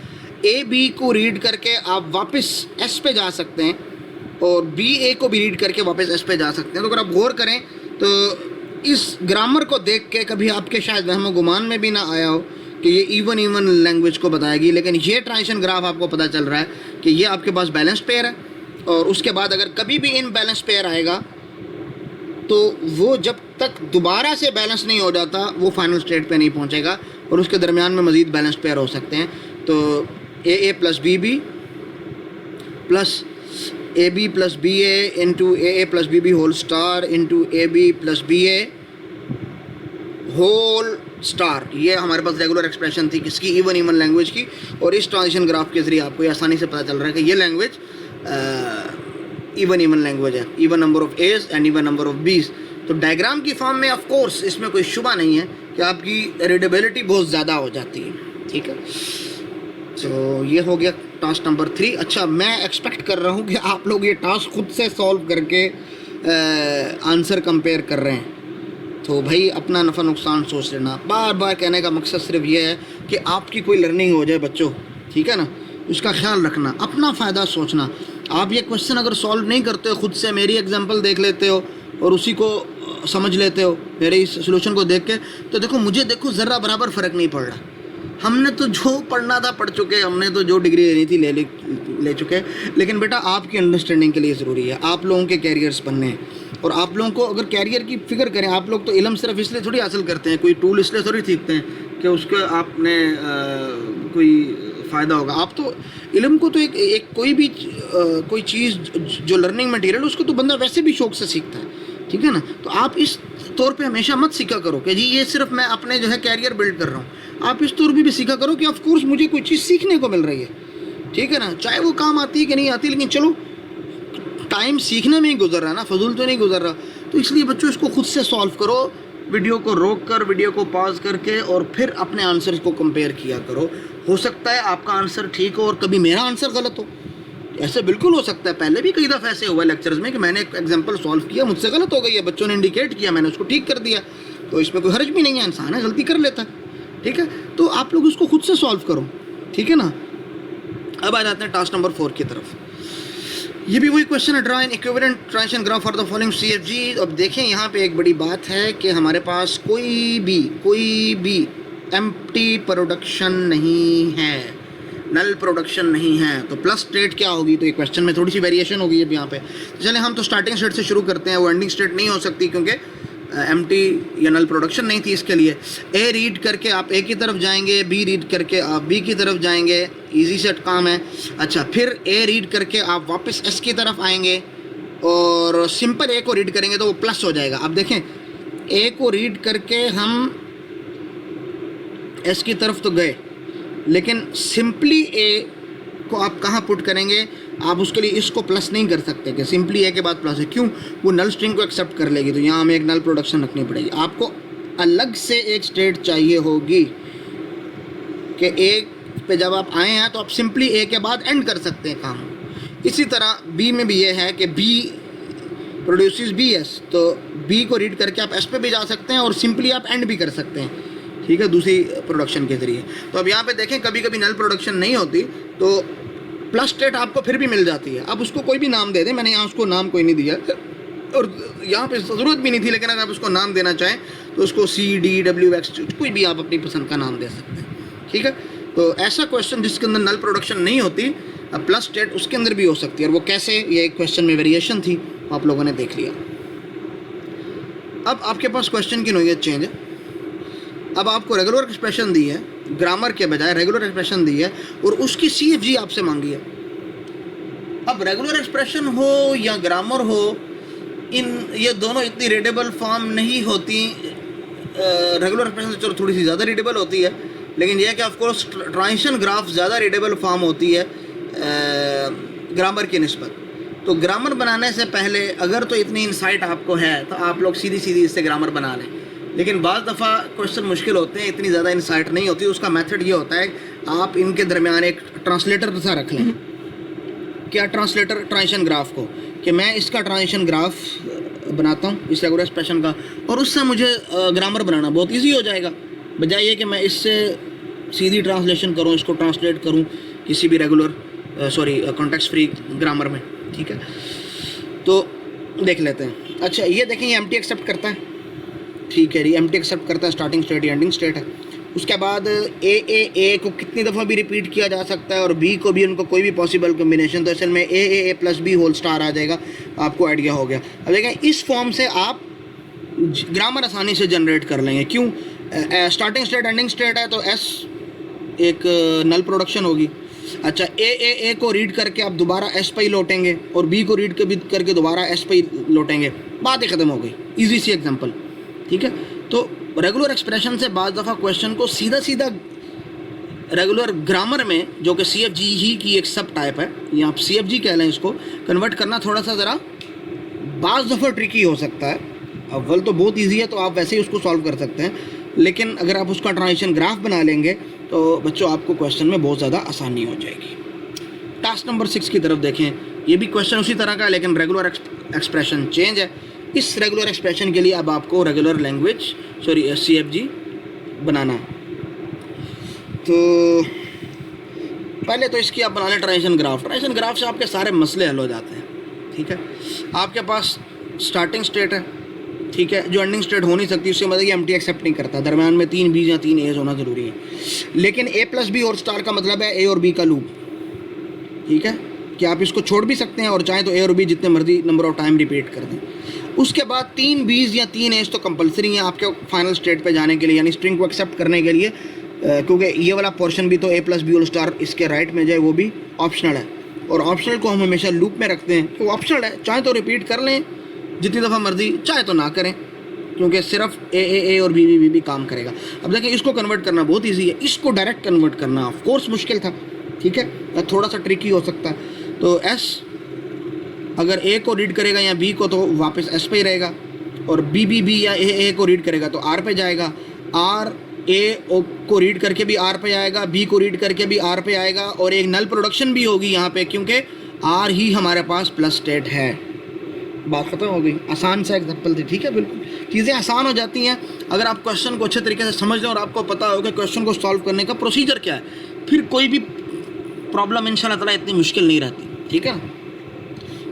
ए बी को रीड करके आप वापस एस पे जा सकते हैं, और बी ए को भी रीड करके वापस एस पे जा सकते हैं। तो अगर आप गौर करें तो इस ग्रामर को देख के कभी आपके शायद वहम गुमान में भी ना आया हो कि ये इवन लैंग्वेज को बताएगी, लेकिन ये ट्रांजिशन ग्राफ आपको पता चल रहा है कि ये आपके पास बैलेंस पेयर है, और उसके बाद अगर कभी भी इन बैलेंस पेयर आएगा तो वो जब तक दोबारा से बैलेंस नहीं हो जाता वो फाइनल स्टेट पे नहीं पहुंचेगा, और उसके दरमियान में मज़ीद बैलेंस पेयर हो सकते हैं। तो A plus B plus A B plus B into A plus B whole star into A B plus B whole star, ये हमारे पास रेगुलर एक्सप्रेशन थी किसकी? इवन लैंग्वेज की। और इस ट्रांजिशन ग्राफ के ज़रिए आपको आसानी से पता चल रहा है कि ये लैंग्वेज इवन लैंग्वेज है, even number of a's and even number of b's. तो डायग्राम की फॉर्म में ऑफ कोर्स इसमें कोई शुबा नहीं है कि आपकी रीडेबिलिटी बहुत ज़्यादा हो जाती है, ठीक है। तो ये हो गया टास्क नंबर 3। अच्छा, मैं एक्सपेक्ट कर रहा हूँ कि आप लोग ये टास्क खुद से सॉल्व करके आंसर कंपेयर कर रहे हैं। तो भाई अपना नफ़ा नुकसान सोच लेना। बार बार कहने का मकसद सिर्फ ये है कि आपकी कोई लर्निंग हो जाए बच्चों, ठीक है ना, उसका ख्याल रखना, अपना फ़ायदा सोचना। आप ये क्वेश्चन अगर सॉल्व नहीं करते हो खुद से, मेरी एग्जांपल देख लेते हो और उसी को समझ लेते हो मेरे इस सोल्यूशन को देख के, तो देखो मुझे देखो ज़रा बराबर फ़र्क नहीं पड़ रहा। हमने तो जो पढ़ना था पढ़ चुके, हमने तो जो डिग्री लेनी थी ले चुके। लेकिन बेटा आपकी अंडरस्टैंडिंग के लिए ज़रूरी है, आप लोगों के कैरियर्स बनने हैं। और आप लोगों को अगर कैरियर की फ़िक्र करें, आप लोग तो इल्म सिर्फ इसलिए थोड़ी हासिल करते हैं, कोई टूल इसलिए थोड़ी सीखते हैं कि उसके आपने कोई फ़ायदा होगा। आप तो इल्म को तो एक कोई भी कोई चीज़ जो लर्निंग मटेरियल उसको तो बंदा वैसे भी शौक़ से सीखता है, ठीक है ना। तो आप इस तौर पे हमेशा मत सीखा करो कि जी ये सिर्फ मैं अपने जो है कैरियर बिल्ड कर रहा हूँ। आप इस तौर पे भी सीखा करो कि ऑफ कोर्स मुझे कोई चीज़ सीखने को मिल रही है, ठीक है ना, चाहे वो काम आती है कि नहीं आती, लेकिन चलो टाइम सीखने में ही गुजर रहा है ना, फजूल तो नहीं गुजर रहा। तो इसलिए बच्चों इसको खुद से सॉल्व करो, वीडियो को रोक कर, वीडियो को पॉज करके और फिर अपने आंसर को कंपेयर किया करो। हो सकता है आपका आंसर ठीक हो और कभी मेरा आंसर गलत हो, ऐसे बिल्कुल हो सकता है। पहले भी कई दफ़ा ऐसे हुआ लेक्चर्स में कि मैंने एक एग्जांपल सॉल्व किया, मुझसे गलत हो गई है, बच्चों ने इंडिकेट किया, मैंने उसको ठीक कर दिया। तो इसमें कोई हर्ज भी नहीं है, इंसान है, गलती कर लेता है, ठीक है। तो आप लोग उसको खुद से सॉल्व करो, ठीक है ना। अब आ जाते हैं टास्क नंबर 4 की तरफ। ये भी वही क्वेश्चन है, draw an equivalent transition graph for the following CFG। अब देखें यहाँ पे एक बड़ी बात है कि हमारे पास कोई भी एम्प्टी प्रोडक्शन नहीं है, नल प्रोडक्शन नहीं है। तो प्लस स्टेट क्या होगी, तो एक क्वेश्चन में थोड़ी सी वेरिएशन होगी अब यहाँ पे। चले हम तो स्टार्टिंग स्टेट से शुरू करते हैं, वो एंडिंग स्टेट नहीं हो सकती क्योंकि एम्प्टी या नल प्रोडक्शन नहीं थी। इसके लिए ए रीड करके आप ए की तरफ जाएंगे, बी रीड करके आप बी की तरफ जाएंगे, इजी सेट काम है। अच्छा, फिर ए रीड करके आप वापस एस की तरफ आएंगे और सिंपल ए को रीड करेंगे तो वो प्लस हो जाएगा। अब देखें ए को रीड करके हम एस की तरफ तो गए, लेकिन सिंपली ए को आप कहाँ पुट करेंगे, आप उसके लिए इसको प्लस नहीं कर सकते कि सिंपली ए के बाद प्लस है। क्यों, वो नल स्ट्रिंग को एक्सेप्ट कर लेगी, तो यहाँ हमें एक नल प्रोडक्शन रखनी पड़ेगी। आपको अलग से एक स्टेट चाहिए होगी कि ए पे जब आप आए हैं तो आप सिंपली ए के बाद एंड कर सकते हैं काम। इसी तरह बी में भी ये है कि बी प्रोड्यूसेस बी एस, तो बी को रीड करके आप एस पे भी जा सकते हैं और सिंपली आप एंड भी कर सकते हैं, ठीक है, दूसरी प्रोडक्शन के ज़रिए। तो अब यहाँ पे देखें कभी कभी नल प्रोडक्शन नहीं होती तो प्लस स्टेट आपको फिर भी मिल जाती है। अब उसको कोई भी नाम दे दें, मैंने यहाँ उसको नाम कोई नहीं दिया और यहाँ पे ज़रूरत भी नहीं थी, लेकिन अगर आप उसको नाम देना चाहें तो उसको CDWX कोई भी आप अपनी पसंद का नाम दे सकते हैं, ठीक है। तो ऐसा क्वेश्चन जिसके अंदर नल प्रोडक्शन नहीं होती, अब प्लस स्टेट उसके अंदर भी हो सकती है, और वो कैसे, ये एक क्वेश्चन में वेरिएशन थी, आप लोगों ने देख लिया। अब आपके पास क्वेश्चन की नोयत चेंज है। अब आपको रेगुलर एक्सप्रेशन दी है, ग्रामर के बजाय रेगुलर एक्सप्रेशन दी है और उसकी CFG आपसे मांगी है। अब रेगुलर एक्सप्रेशन हो या ग्रामर हो, ये दोनों इतनी रीडेबल फॉर्म नहीं होती। रेगुलर एक्सप्रेशन से चलो थोड़ी सी ज़्यादा रीडेबल होती है, लेकिन यह है कि ऑफकोर्स ट्रांजिशन ग्राफ ज़्यादा रीडेबल फॉर्म होती है ग्रामर की निस्बत। तो ग्रामर बनाने से पहले अगर तो इतनी इंसाइट आपको है तो आप लोग सीधी इससे ग्रामर बना लें, लेकिन बाज़ दफ़ा क्वेश्चन मुश्किल होते हैं, इतनी ज़्यादा इंसाइट नहीं होती। उसका मेथड ये होता है आप इनके दरमियान एक ट्रांसलेटर सा रख लें। क्या ट्रांसलेटर, ट्रांजिशन ग्राफ को, कि मैं इसका ट्रांजिशन ग्राफ बनाता हूँ इस रेगुलर एक्सप्रेशन का, और उससे मुझे ग्रामर बनाना बहुत ईजी हो जाएगा, बजाय ये कि मैं इससे सीधी ट्रांसलेशन करूँ, इसको ट्रांसलेट करूँ किसी भी रेगुलर कॉन्टेक्स्ट फ्री ग्रामर में, ठीक है। तो देख लेते हैं। अच्छा, ये देखें, ये एम्प्टी एक्सेप्ट करता है, ठीक है, ये एम्प्टी एक्सेप्ट करता है, स्टार्टिंग स्टेट या एंडिंग स्टेट है। उसके बाद ए को कितनी दफ़ा भी रिपीट किया जा सकता है और बी को भी, उनको कोई भी पॉसिबल कम्बिनेशन, तो असल में ए प्लस बी होल स्टार आ जाएगा, आपको आइडिया हो गया। अब देखें इस फॉर्म से आप ग्रामर आसानी से जनरेट कर लेंगे। क्यों, स्टार्टिंग स्टेट एंडिंग स्टेट है तो एस एक नल प्रोडक्शन होगी। अच्छा, ए को रीड करके आप दोबारा एस पे ही लौटेंगे और बी को रीड करके दोबारा एस पे ही लौटेंगे, बात ही ख़त्म हो गई। ईजी सी एग्जांपल, ठीक है। तो रेगुलर एक्सप्रेशन से बाज़ दफ़ा क्वेश्चन को सीधा रेगुलर ग्रामर में, जो कि CFG ही की एक सब टाइप है, या आप CFG कह लें, इसको कन्वर्ट करना थोड़ा सा ज़रा बाज़ दफ़ा ट्रिकी हो सकता है। अव्वल तो बहुत इजी है तो आप वैसे ही उसको सॉल्व कर सकते हैं, लेकिन अगर आप उसका ट्रांजिशन ग्राफ बना लेंगे तो बच्चों आपको क्वेश्चन में बहुत ज़्यादा आसानी हो जाएगी। टास्क नंबर 6 की तरफ देखें। ये भी क्वेश्चन उसी तरह का है लेकिन रेगुलर एक्सप्रेशन चेंज है। इस रेगुलर एक्सप्रेशन के लिए अब आपको रेगुलर लैंग्वेज CFG बनाना है। तो पहले तो इसकी आप बना लें ट्रांजिशन ग्राफ। ट्रांजिशन ग्राफ से आपके सारे मसले हल हो जाते हैं। ठीक है, आपके पास स्टार्टिंग स्टेट है, ठीक है, जो एंडिंग स्टेट हो नहीं सकती, उससे मतलब कि एम्प्टी एक्सेप्ट नहीं करता, दरम्यान में 3 B's या 3 A's होना ज़रूरी है। लेकिन A+B और स्टार का मतलब है A और B का लूप। ठीक है, कि आप इसको छोड़ भी सकते हैं और चाहें तो A और B जितने मर्जी नंबर ऑफ टाइम रिपीट कर दें। उसके बाद 3 B's या 3 A's तो कंपलसरी हैं आपके फाइनल स्टेट पे जाने के लिए, यानी स्ट्रिंग को एक्सेप्ट करने के लिए, क्योंकि ये वाला पोर्शन भी तो A+B और स्टार इसके राइट में जाए वो भी ऑप्शनल है। और ऑप्शनल को हम हमेशा लूप में रखते हैं, तो ऑप्शनल है, चाहे तो रिपीट कर लें जितनी दफ़ा मर्जी, चाहे तो ना करें, क्योंकि सिर्फ A और B काम करेगा। अब देखिए, इसको कन्वर्ट करना बहुत ईजी है, इसको डायरेक्ट कन्वर्ट करना ऑफ कोर्स मुश्किल था। ठीक है, थोड़ा सा ट्रिकी हो सकता है। तो S अगर A को रीड करेगा या B को तो वापस S पे ही रहेगा, और B या A को रीड करेगा तो R पे जाएगा, R A को रीड करके भी R पे आएगा, B को रीड करके भी R पे आएगा, और एक नल प्रोडक्शन भी होगी यहाँ पे, क्योंकि R ही हमारे पास प्लस स्टेट है। बात ख़त्म हो गई। आसान सा एग्जाम्पल थी। ठीक है, बिल्कुल चीज़ें आसान हो जाती हैं अगर आप क्वेश्चन को अच्छे तरीके से समझ लें और आपको पता हो कि क्वेश्चन को सॉल्व करने का प्रोसीजर क्या है, फिर कोई भी प्रॉब्लम इंशाल्लाह ताला इतनी मुश्किल नहीं रहती। ठीक है,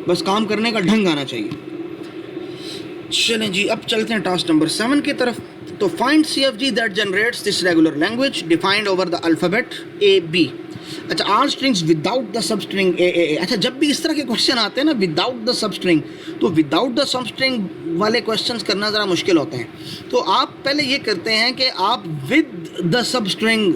बस काम करने का ढंग आना चाहिए। चलें जी, अब चलते हैं टास्क नंबर 7 की तरफ। तो find CFG that generates this regular language defined over the alphabet AB। अच्छा, all strings without the substring A। अच्छा, जब भी इस तरह के क्वेश्चन आते हैं ना विदाउट द सब स्ट्रिंग, तो विदाउट द सब स्ट्रिंग वाले क्वेश्चंस करना ज़रा मुश्किल होते हैं। तो आप पहले ये करते हैं कि आप with the substring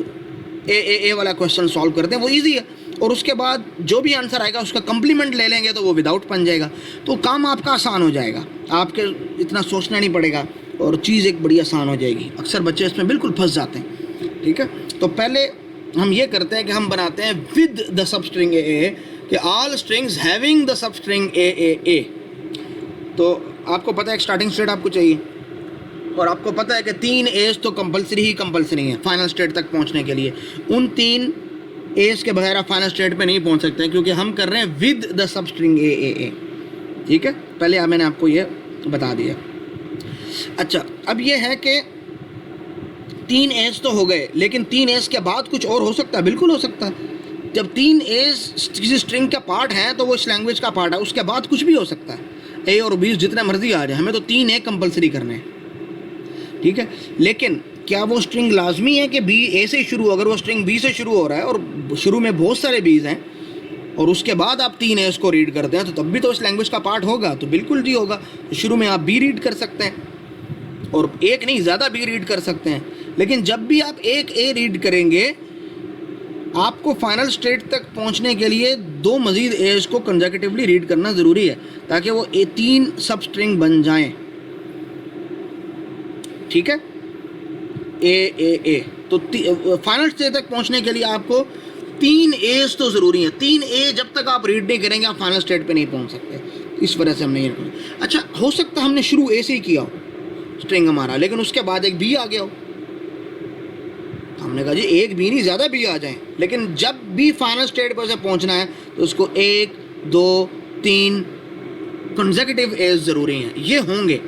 A वाला क्वेश्चन सॉल्व करते हैं, वो ईजी है, और उसके बाद जो भी आंसर आएगा उसका कंप्लीमेंट ले लेंगे तो वो विदाउट बन जाएगा। तो काम आपका आसान हो जाएगा, आपके इतना सोचना नहीं पड़ेगा और चीज़ एक बड़ी आसान हो जाएगी। अक्सर बच्चे इसमें बिल्कुल फंस जाते हैं। ठीक है, तो पहले हम ये करते हैं कि हम बनाते हैं with the substring A कि all strings having the substring A। तो आपको पता है एक स्टार्टिंग स्टेट आपको चाहिए, और आपको पता है कि 3 A's तो कंपलसरी है फाइनल स्टेट तक पहुंचने के लिए। उन 3 A's के बगैर आप फाइनल स्टेट पे नहीं पहुंच सकते हैं, क्योंकि हम कर रहे हैं with the substring A। ठीक है, पहले मैंने आपको ये बता दिया। अच्छा, अब ये है कि 3 A's तो हो गए, लेकिन 3 A's के बाद कुछ और हो सकता है, बिल्कुल हो सकता है। जब 3 A's किसी स्ट्रिंग का पार्ट है तो वो इस लैंग्वेज का पार्ट है, उसके बाद कुछ भी हो सकता है। A और B जितने मर्जी आ जाए, हमें तो 3 A कंपलसरी करने हैं। ठीक है, लेकिन क्या वो स्ट्रिंग लाजमी है कि B A से शुरू, अगर वो स्ट्रिंग B से शुरू हो रहा है और शुरू में बहुत सारे B's हैं और उसके बाद आप 3 A's को रीड करते हैं, तो तब भी तो इस लैंग्वेज का पार्ट होगा? तो बिल्कुल जी होगा। शुरू में आप B रीड कर सकते हैं और एक नहीं ज़्यादा B रीड कर सकते हैं, लेकिन जब भी आप एक A रीड करेंगे आपको फाइनल स्टेट तक पहुंचने के लिए 2 मज़ीद A's को कंसेक्यूटिवली रीड करना ज़रूरी है, ताकि वो 3 सब स्ट्रिंग बन जाएं। ठीक है, A। तो फाइनल स्टेज तक पहुंचने के लिए आपको 3 A's तो ज़रूरी है। 3 A जब तक आप रीड नहीं करेंगे आप फाइनल स्टेट पे नहीं पहुंच सकते। इस वजह से हमने ये किया। अच्छा, हो सकता है हमने शुरू A से ही किया हो स्ट्रिंग हमारा, लेकिन उसके बाद एक B आ गया हो। हमने कहा जी एक B नहीं ज़्यादा B आ जाएं, लेकिन जब भी फाइनल स्टेट पर से पहुंचना है तो उसको 1, 2, 3 कंसेक्यूटिव A's ज़रूरी हैं, ये होंगे।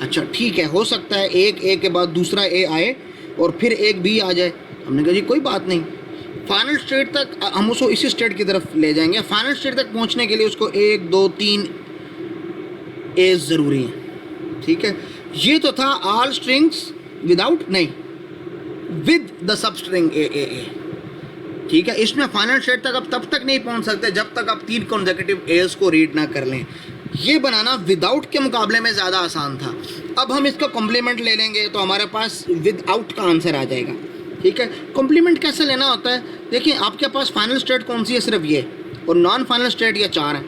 अच्छा ठीक है, हो सकता है एक A के बाद दूसरा A आए और फिर एक B आ जाए। हमने कहा जी कोई बात नहीं, फाइनल स्टेट तक हम उसको इसी स्टेट की तरफ ले जाएंगे। फाइनल स्टेट तक पहुंचने के लिए उसको 1, 2, 3 A's ज़रूरी हैं। ठीक है, ये तो था ऑल स्ट्रिंग्स विदाउट, नहीं, with the substring A। ठीक है, इसमें फाइनल स्टेट तक आप तब तक नहीं पहुंच सकते जब तक आप 3 कंसेक्यूटिव A's को रीड ना कर लें। ये बनाना विदाउट के मुकाबले में ज़्यादा आसान था। अब हम इसका कॉम्प्लीमेंट ले लेंगे तो हमारे पास विदाउट का आंसर आ जाएगा। ठीक है, कॉम्प्लीमेंट कैसे लेना होता है? देखिए आपके पास फाइनल स्टेट कौन सी है? सिर्फ ये, और नॉन फाइनल स्टेट ये 4 है।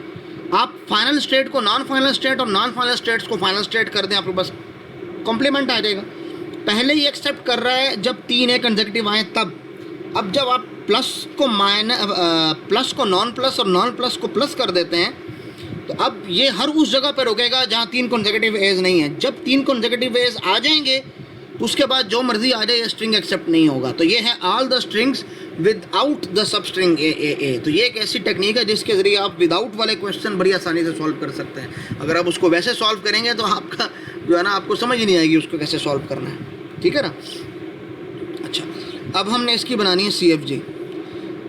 आप फाइनल स्टेट को नॉन फाइनल स्टेट और नॉन फाइनल स्टेट्स को फाइनल स्टेट कर दें, आपके पास कॉम्प्लीमेंट आ जाएगा। पहले ही एक्सेप्ट कर रहा है जब 3 A कंसेक्यूटिव आए तब। अब जब आप प्लस को नॉन प्लस और नॉन प्लस को प्लस कर देते हैं तो अब ये हर उस जगह पर रुकेगा जहाँ 3 कंसेक्यूटिव A's नहीं है। जब 3 कंसेक्यूटिव A's आ जाएंगे तो उसके बाद जो मर्जी आ जाए ये स्ट्रिंग एक्सेप्ट नहीं होगा। तो ये है all the strings without the सब स्ट्रिंग ए। तो ये एक ऐसी टेक्निक है जिसके ज़रिए आप विदाउट वाले क्वेश्चन बड़ी आसानी से सॉल्व कर सकते हैं। अगर आप उसको वैसे सॉल्व करेंगे तो आपका जो है ना आपको समझ ही नहीं आएगी उसको कैसे सॉल्व करना है, ठीक है ना। अच्छा, अब हमने इसकी बनानी है CFG।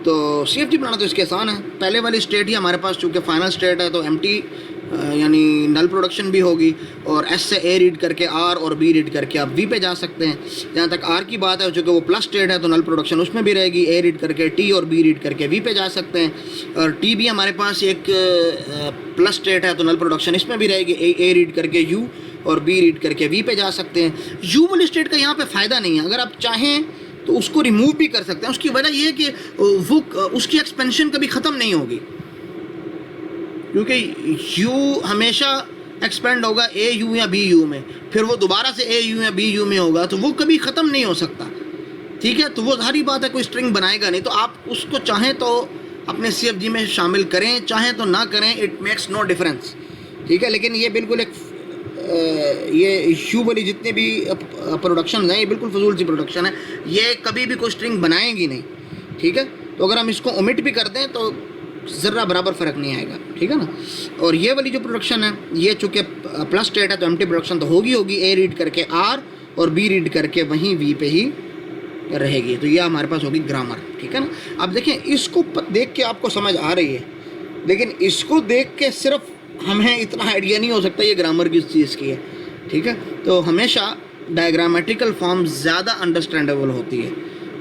तो CFG बनाना तो इसके आसान है। पहले वाली स्टेट ही हमारे पास चूँकि फाइनल स्टेट है तो एम्प्टी यानी नल प्रोडक्शन भी होगी, और S से A रीड करके R और B रीड करके आप V पे जा सकते हैं। जहाँ तक R की बात है, चूँकि वो प्लस स्टेट है तो नल प्रोडक्शन उसमें भी रहेगी, A रीड करके T और B रीड करके V पे जा सकते हैं। और T भी हमारे पास एक प्लस स्टेट है तो नल प्रोडक्शन इसमें भी रहेगी, A रीड करके U और B रीड करके V पे जा सकते हैं। U वाली स्टेट का यहाँ पर फ़ायदा नहीं है, अगर आप चाहें तो उसको रिमूव भी कर सकते हैं। उसकी वजह ये है कि वो उसकी एक्सपेंशन कभी ख़त्म नहीं होगी, क्योंकि U हमेशा एक्सपेंड होगा AU या BU में, फिर वो दोबारा से AU या BU में होगा, तो वो कभी ख़त्म नहीं हो सकता, ठीक है। तो वो सारी बात है, कोई स्ट्रिंग बनाएगा नहीं, तो आप उसको चाहें तो अपने CFG में शामिल करें, चाहें तो ना करें, इट मेक्स नो डिफरेंस, ठीक है। लेकिन ये बिल्कुल एक ये U वाली जितने भी प्रोडक्शन हैं ये बिल्कुल फजूल सी प्रोडक्शन है, ये कभी भी कोई स्ट्रिंग बनाएंगी नहीं, ठीक है। तो अगर हम इसको ओमिट भी कर दें तो ज़रा बराबर फ़र्क नहीं आएगा, ठीक है ना। और ये वाली जो प्रोडक्शन है ये चूँकि प्लस स्टेट है तो एम्प्टी प्रोडक्शन तो होगी A रीड करके R और B रीड करके वहीं V पे ही रहेगी। तो ये हमारे पास होगी ग्रामर, ठीक है ना। अब देखें, इसको देख के आपको समझ आ रही है, लेकिन इसको देख के सिर्फ हमें इतना आइडिया नहीं हो सकता ये ग्रामर किस चीज़ की है, ठीक है। तो हमेशा डायग्रामेटिकल फॉर्म ज़्यादा अंडरस्टैंडेबल होती है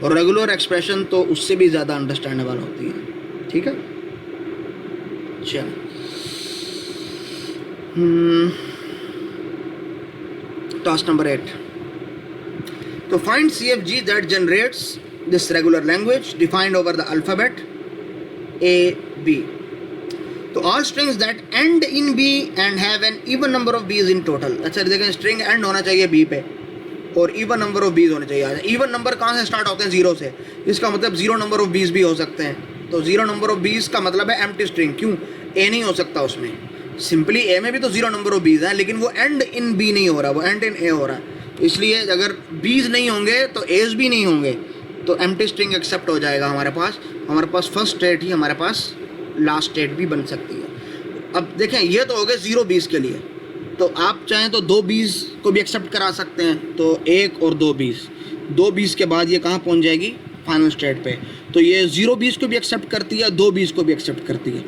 और रेगुलर एक्सप्रेशन तो उससे भी ज़्यादा अंडरस्टैंडेबल होती है, ठीक है। चलो, टास्क नंबर 8। तो find CFG that generates this regular language defined over the alphabet AB। तो all strings that and in B and have an even number of B's in total. अच्छा देखें, स्ट्रिंग एंड होना चाहिए B पे और even number of B's होने चाहिए। Even number कहाँ से स्टार्ट होते हैं? 0 से, इसका मतलब 0 नंबर ऑफ B's भी हो सकते हैं। तो 0 नंबर ऑफ B's का मतलब है एम्प्टी स्ट्रिंग। क्यों? A नहीं हो सकता उसमें, सिंपली A में भी तो 0 नंबर ऑफ B's हैं, लेकिन वो एंड इन B नहीं हो रहा, वो एंड इन A हो रहा है। इसलिए अगर B's नहीं होंगे तो A's भी नहीं होंगे, तो एम्प्टी स्ट्रिंग एक्सेप्ट हो जाएगा हमारे पास फर्स्ट स्टेट ही हमारे पास लास्ट स्टेट भी बन सकती है। अब देखें, ये तो हो गए 0 B's के लिए, तो आप चाहें तो 2 B's को भी एक्सेप्ट करा सकते हैं, तो 1 और 2 B's के बाद ये कहाँ पहुँच जाएगी? फाइनल स्टेट पे। तो ये 0 B's को भी एक्सेप्ट करती है, 2 B's को भी एक्सेप्ट करती है,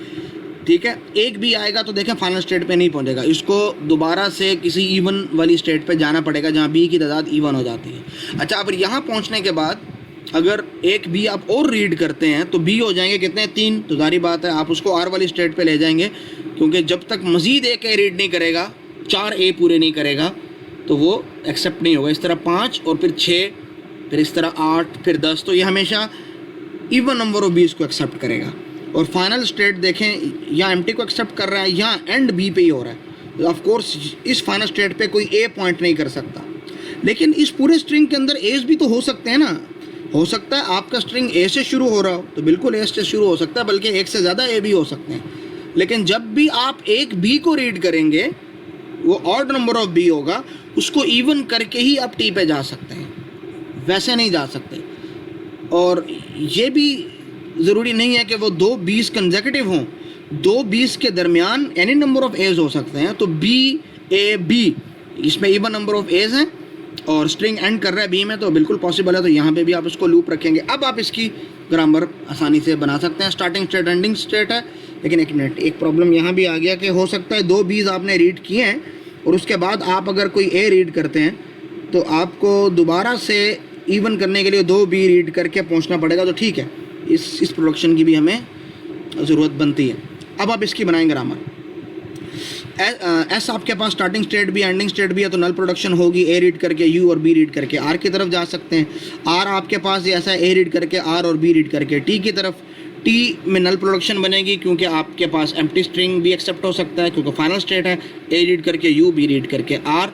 ठीक है। 1 B आएगा तो देखें फाइनल स्टेट पे नहीं पहुंचेगा, इसको दोबारा से किसी इवन वाली स्टेट पे जाना पड़ेगा जहाँ B की तादाद इवन हो जाती है। अच्छा, अब यहाँ पहुँचने के बाद अगर 1 B आप और रीड करते हैं तो B हो जाएंगे कितने? 3। तो जारी बात है आप उसको R वाली स्टेट पे ले जाएंगे, क्योंकि जब तक मज़ीद 1 A रीड नहीं करेगा, 4 A पूरे नहीं करेगा, तो वो एक्सेप्ट नहीं होगा। इस तरह 5 और फिर 6, फिर इस तरह 8, फिर 10, तो ये हमेशा इवन नंबर ऑफ B's को एक्सेप्ट करेगा। और फाइनल स्टेट देखें, या एम्प्टी को एक्सेप्ट कर रहा है या एंड B पे ही हो रहा है। ऑफ कोर्स इस फाइनल स्टेट पे कोई A पॉइंट नहीं कर सकता, लेकिन इस पूरे स्ट्रिंग के अंदर A's भी तो हो सकते हैं ना। हो सकता है आपका स्ट्रिंग A से शुरू हो रहा हो, तो बिल्कुल A से शुरू हो सकता है, बल्कि एक से ज़्यादा A भी हो सकते हैं। लेकिन जब भी आप एक B को रीड करेंगे, वो ऑड नंबर ऑफ B होगा, उसको इवन करके ही आप T पे जा सकते हैं, वैसे नहीं जा सकते। और ये भी ज़रूरी नहीं है कि वो 2 B's कंसेक्यूटिव हों, 2 B's के दरमियान एनी नंबर ऑफ A's हो सकते हैं। तो B A B, इसमें इवन नंबर ऑफ A's हैं और स्ट्रिंग एंड कर रहा है B में, तो बिल्कुल पॉसिबल है। तो यहाँ पे भी आप इसको लूप रखेंगे। अब आप इसकी ग्रामर आसानी से बना सकते हैं। स्टार्टिंग स्टेट एंडिंग स्टेट है, लेकिन एक मिनट, एक प्रॉब्लम यहाँ भी आ गया कि हो सकता है 2 B's आपने रीड किए हैं और उसके बाद आप अगर कोई A रीड करते हैं तो आपको दोबारा से इवन करने के लिए 2 B रीड करके पहुँचना पड़ेगा। तो ठीक है, इस प्रोडक्शन की भी हमें ज़रूरत बनती है। अब आप इसकी बनाएंगे ग्रामर। एस आपके पास स्टार्टिंग स्टेट भी एंडिंग स्टेट भी है, तो नल प्रोडक्शन होगी A रीड करके U और B रीड करके R की तरफ जा सकते हैं। R आपके पास ऐसा है, A रीड करके R और B रीड करके T की तरफ। T में नल प्रोडक्शन बनेगी क्योंकि आपके पास एम्प्टी स्ट्रिंग भी एक्सेप्ट हो सकता है, क्योंकि फाइनल स्टेट है। A रीड करके U, B रीड करके R,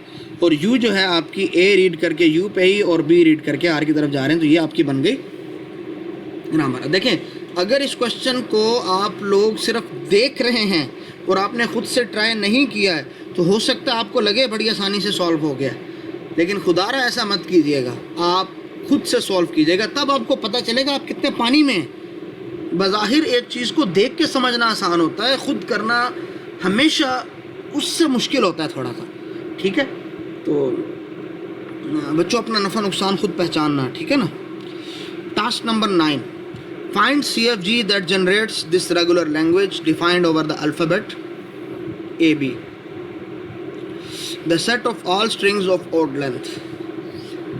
और U जो है आपकी A रीड करके U पे ही और B रीड करके R की तरफ जा रहे हैं। तो ये आपकी बन गई ग्रामर। देखें, अगर इस क्वेश्चन को आप लोग सिर्फ देख रहे हैं और आपने खुद से ट्राई नहीं किया है, तो हो सकता है आपको लगे बड़ी आसानी से सॉल्व हो गया, लेकिन खुदारा ऐसा मत कीजिएगा, आप खुद से सॉल्व कीजिएगा, तब आपको पता चलेगा आप कितने पानी में हैं। बज़ाहिर एक चीज़ को देख के समझना आसान होता है, खुद करना हमेशा उससे मुश्किल होता है थोड़ा सा, ठीक है। तो बच्चों अपना नफ़ा नुकसान खुद पहचानना, ठीक है ना। Task number 9, find CFG that generates this regular language defined over the alphabet AB, the set of all strings of odd length.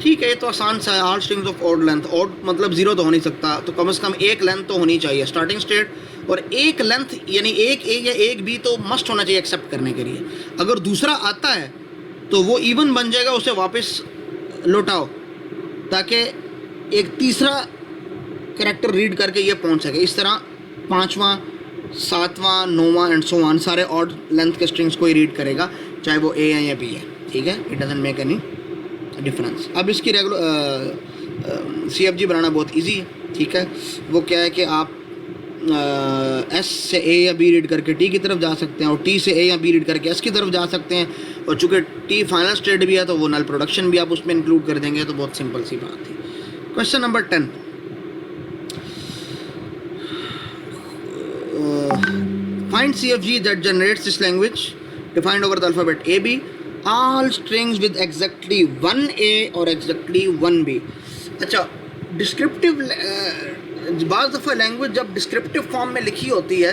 ठीक है, ये तो आसान सा है, all strings of odd length. Odd मतलब ज़ीरो तो हो नहीं सकता, तो कम से कम एक लेंथ तो होनी चाहिए स्टार्टिंग स्टेट, और एक लेंथ यानी एक A या एक B तो मस्ट होना चाहिए एक्सेप्ट करने के लिए। अगर दूसरा आता है तो वो इवन बन जाएगा, उसे वापस लौटाओ ताकि एक तीसरा करैक्टर रीड करके ये पहुंच सके। इस तरह 5वां 7वां 9वां एंड सो ऑन सारे ऑड लेंथ के स्ट्रिंग्स को ही रीड करेगा, चाहे वो A है या B है, ठीक है। It doesn't make any difference. अब इसकी रेगुलर CFG बनाना बहुत इजी है, ठीक है। वो क्या है कि आप S से A या B रीड करके T की तरफ जा सकते हैं, और T से A या B रीड करके S की तरफ जा सकते हैं, और चूँकि T फाइनल स्टेट भी है तो वो नल प्रोडक्शन भी आप उसमें इंक्लूड कर देंगे, तो बहुत सिंपल सी बात थी। Question number 10, find CFG that generates this language defined over the alphabet AB, all strings with exactly 1A और exactly 1B। अच्छा, डिस्क्रिप्टिव बाज़ दफ़ा लैंग्वेज जब डिस्क्रिप्टिव फॉर्म में लिखी होती है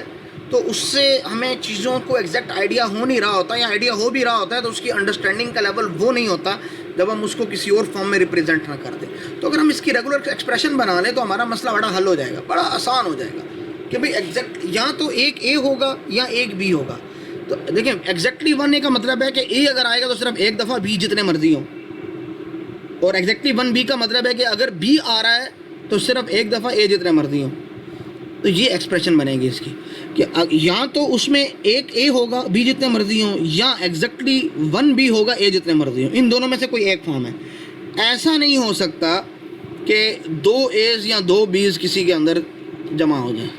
तो उससे हमें चीज़ों को एग्जैक्ट आइडिया हो नहीं रहा होता, या आइडिया हो भी रहा होता है तो उसकी अंडरस्टैंडिंग का लेवल वो नहीं होता जब हम उसको किसी और फॉर्म में रिप्रेजेंट ना कर दें। तो अगर हम इसकी रेगुलर एक्सप्रेशन बना लें तो हमारा मसला बड़ा हल हो जाएगा, बड़ा आसान हो जाएगा कि भाई एग्जैक्ट या तो एक A होगा या एक B होगा। तो देखिए, एग्जैक्टली 1A का मतलब है कि A अगर आएगा तो सिर्फ एक दफ़ा B जितने मर्जी हो, और एग्जैक्टली 1B का मतलब है कि अगर B आ रहा है तो सिर्फ एक दफ़ा A जितने मर्जी हो। तो ये एक्सप्रेशन बनेगी इसकी कि या तो उसमें एक A होगा B जितने मर्जी हो, या एग्जैक्टली 1B होगा A जितने मर्जी हो। इन दोनों में से कोई एक फॉर्म है। ऐसा नहीं हो सकता कि 2 A's या 2 B's किसी के अंदर जमा हो जाए।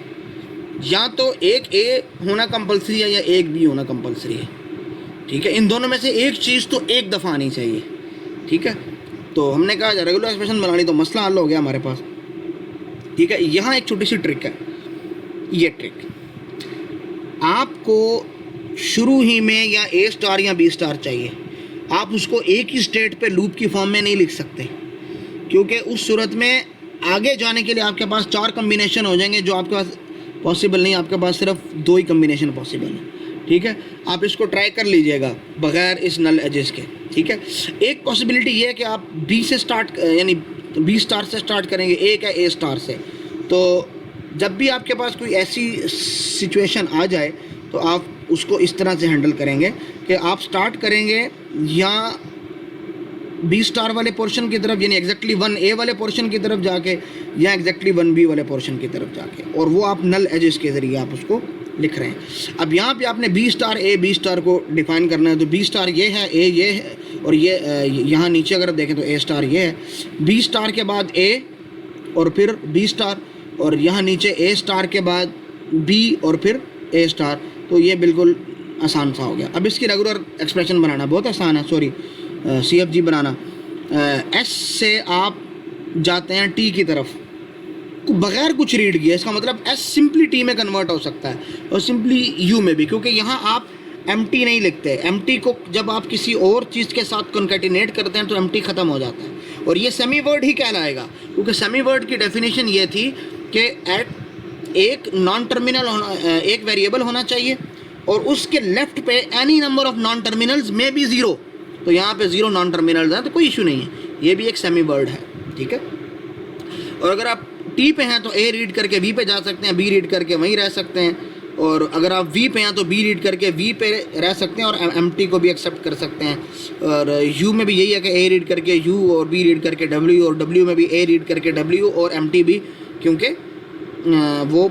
या तो एक A होना कंपलसरी है या एक B होना कंपलसरी है, ठीक है। इन दोनों में से एक चीज़ तो एक दफ़ा आनी चाहिए, ठीक है। तो हमने कहा रेगुलर एक्सप्रेशन बनानी, तो मसला हल हो गया हमारे पास, ठीक है। यहाँ एक छोटी सी ट्रिक है। ये ट्रिक आपको शुरू ही में या A स्टार या B स्टार चाहिए, आप उसको एक ही स्टेट पे लूप की फॉर्म में नहीं लिख सकते, क्योंकि उस सूरत में आगे जाने के लिए आपके पास 4 कम्बिनेशन हो जाएंगे जो आपके पास पॉसिबल नहीं, आपके पास सिर्फ 2 ही कम्बिनेशन पॉसिबल है, ठीक है। आप इसको ट्राई कर लीजिएगा बगैर इस नल एजेस के, ठीक है। एक पॉसिबिलिटी ये है कि आप B से स्टार्ट यानी B स्टार से स्टार्ट करेंगे, एक है A स्टार से, तो जब भी आपके पास कोई ऐसी सिचुएशन आ जाए तो आप उसको इस तरह से हैंडल करेंगे कि आप स्टार्ट करेंगे या B स्टार वाले पोर्शन की तरफ, यानी एग्जैक्टली 1A वाले पोर्शन की तरफ जाके, या एग्जैक्टली 1B वाले पोर्शन की तरफ जाके, और वो आप नल एजेस के ज़रिए आप उसको लिख रहे हैं। अब यहाँ पे आपने B star A B star को डिफ़ाइन करना है, तो B स्टार ये है, A ये है, और ये यहाँ नीचे अगर देखें तो A स्टार ये है। B स्टार के बाद A और फिर B स्टार, और यहाँ नीचे A स्टार के बाद B और फिर A स्टार। तो ये बिल्कुल आसान सा हो गया। अब इसकी रेगुलर एक्सप्रेशन बनाना बहुत आसान है, सॉरी CFG बनाना। S से आप जाते हैं T की तरफ बग़ैर कुछ रीड किए, इसका मतलब S सिंपली T में कन्वर्ट हो सकता है और सिंपली U में भी, क्योंकि यहाँ आप empty नहीं लिखते। empty को जब आप किसी और चीज़ के साथ कॉन्कैटिनेट करते हैं तो empty ख़त्म हो जाता है, और ये सेमी वर्ड ही कहलाएगा, क्योंकि सेमी वर्ड की डेफिनेशन ये थी कि एक नॉन टर्मिनल होना, एक वेरिएबल होना चाहिए, और उसके लेफ्ट पे any number of non terminals में भी 0। तो यहाँ पे 0 नॉन टर्मिनल्स हैं तो कोई इशू नहीं है, ये भी एक सेमी वर्ड है, ठीक है। और अगर आप T पे हैं तो A रीड करके V पे जा सकते हैं, B रीड करके वहीं रह सकते हैं, और अगर आप V पे हैं तो B रीड करके V पे रह सकते हैं और MT को भी एक्सेप्ट कर सकते हैं। और U में भी यही है कि A रीड करके U और B रीड करके W, और W में भी A रीड करके W और MT भी, क्योंकि वो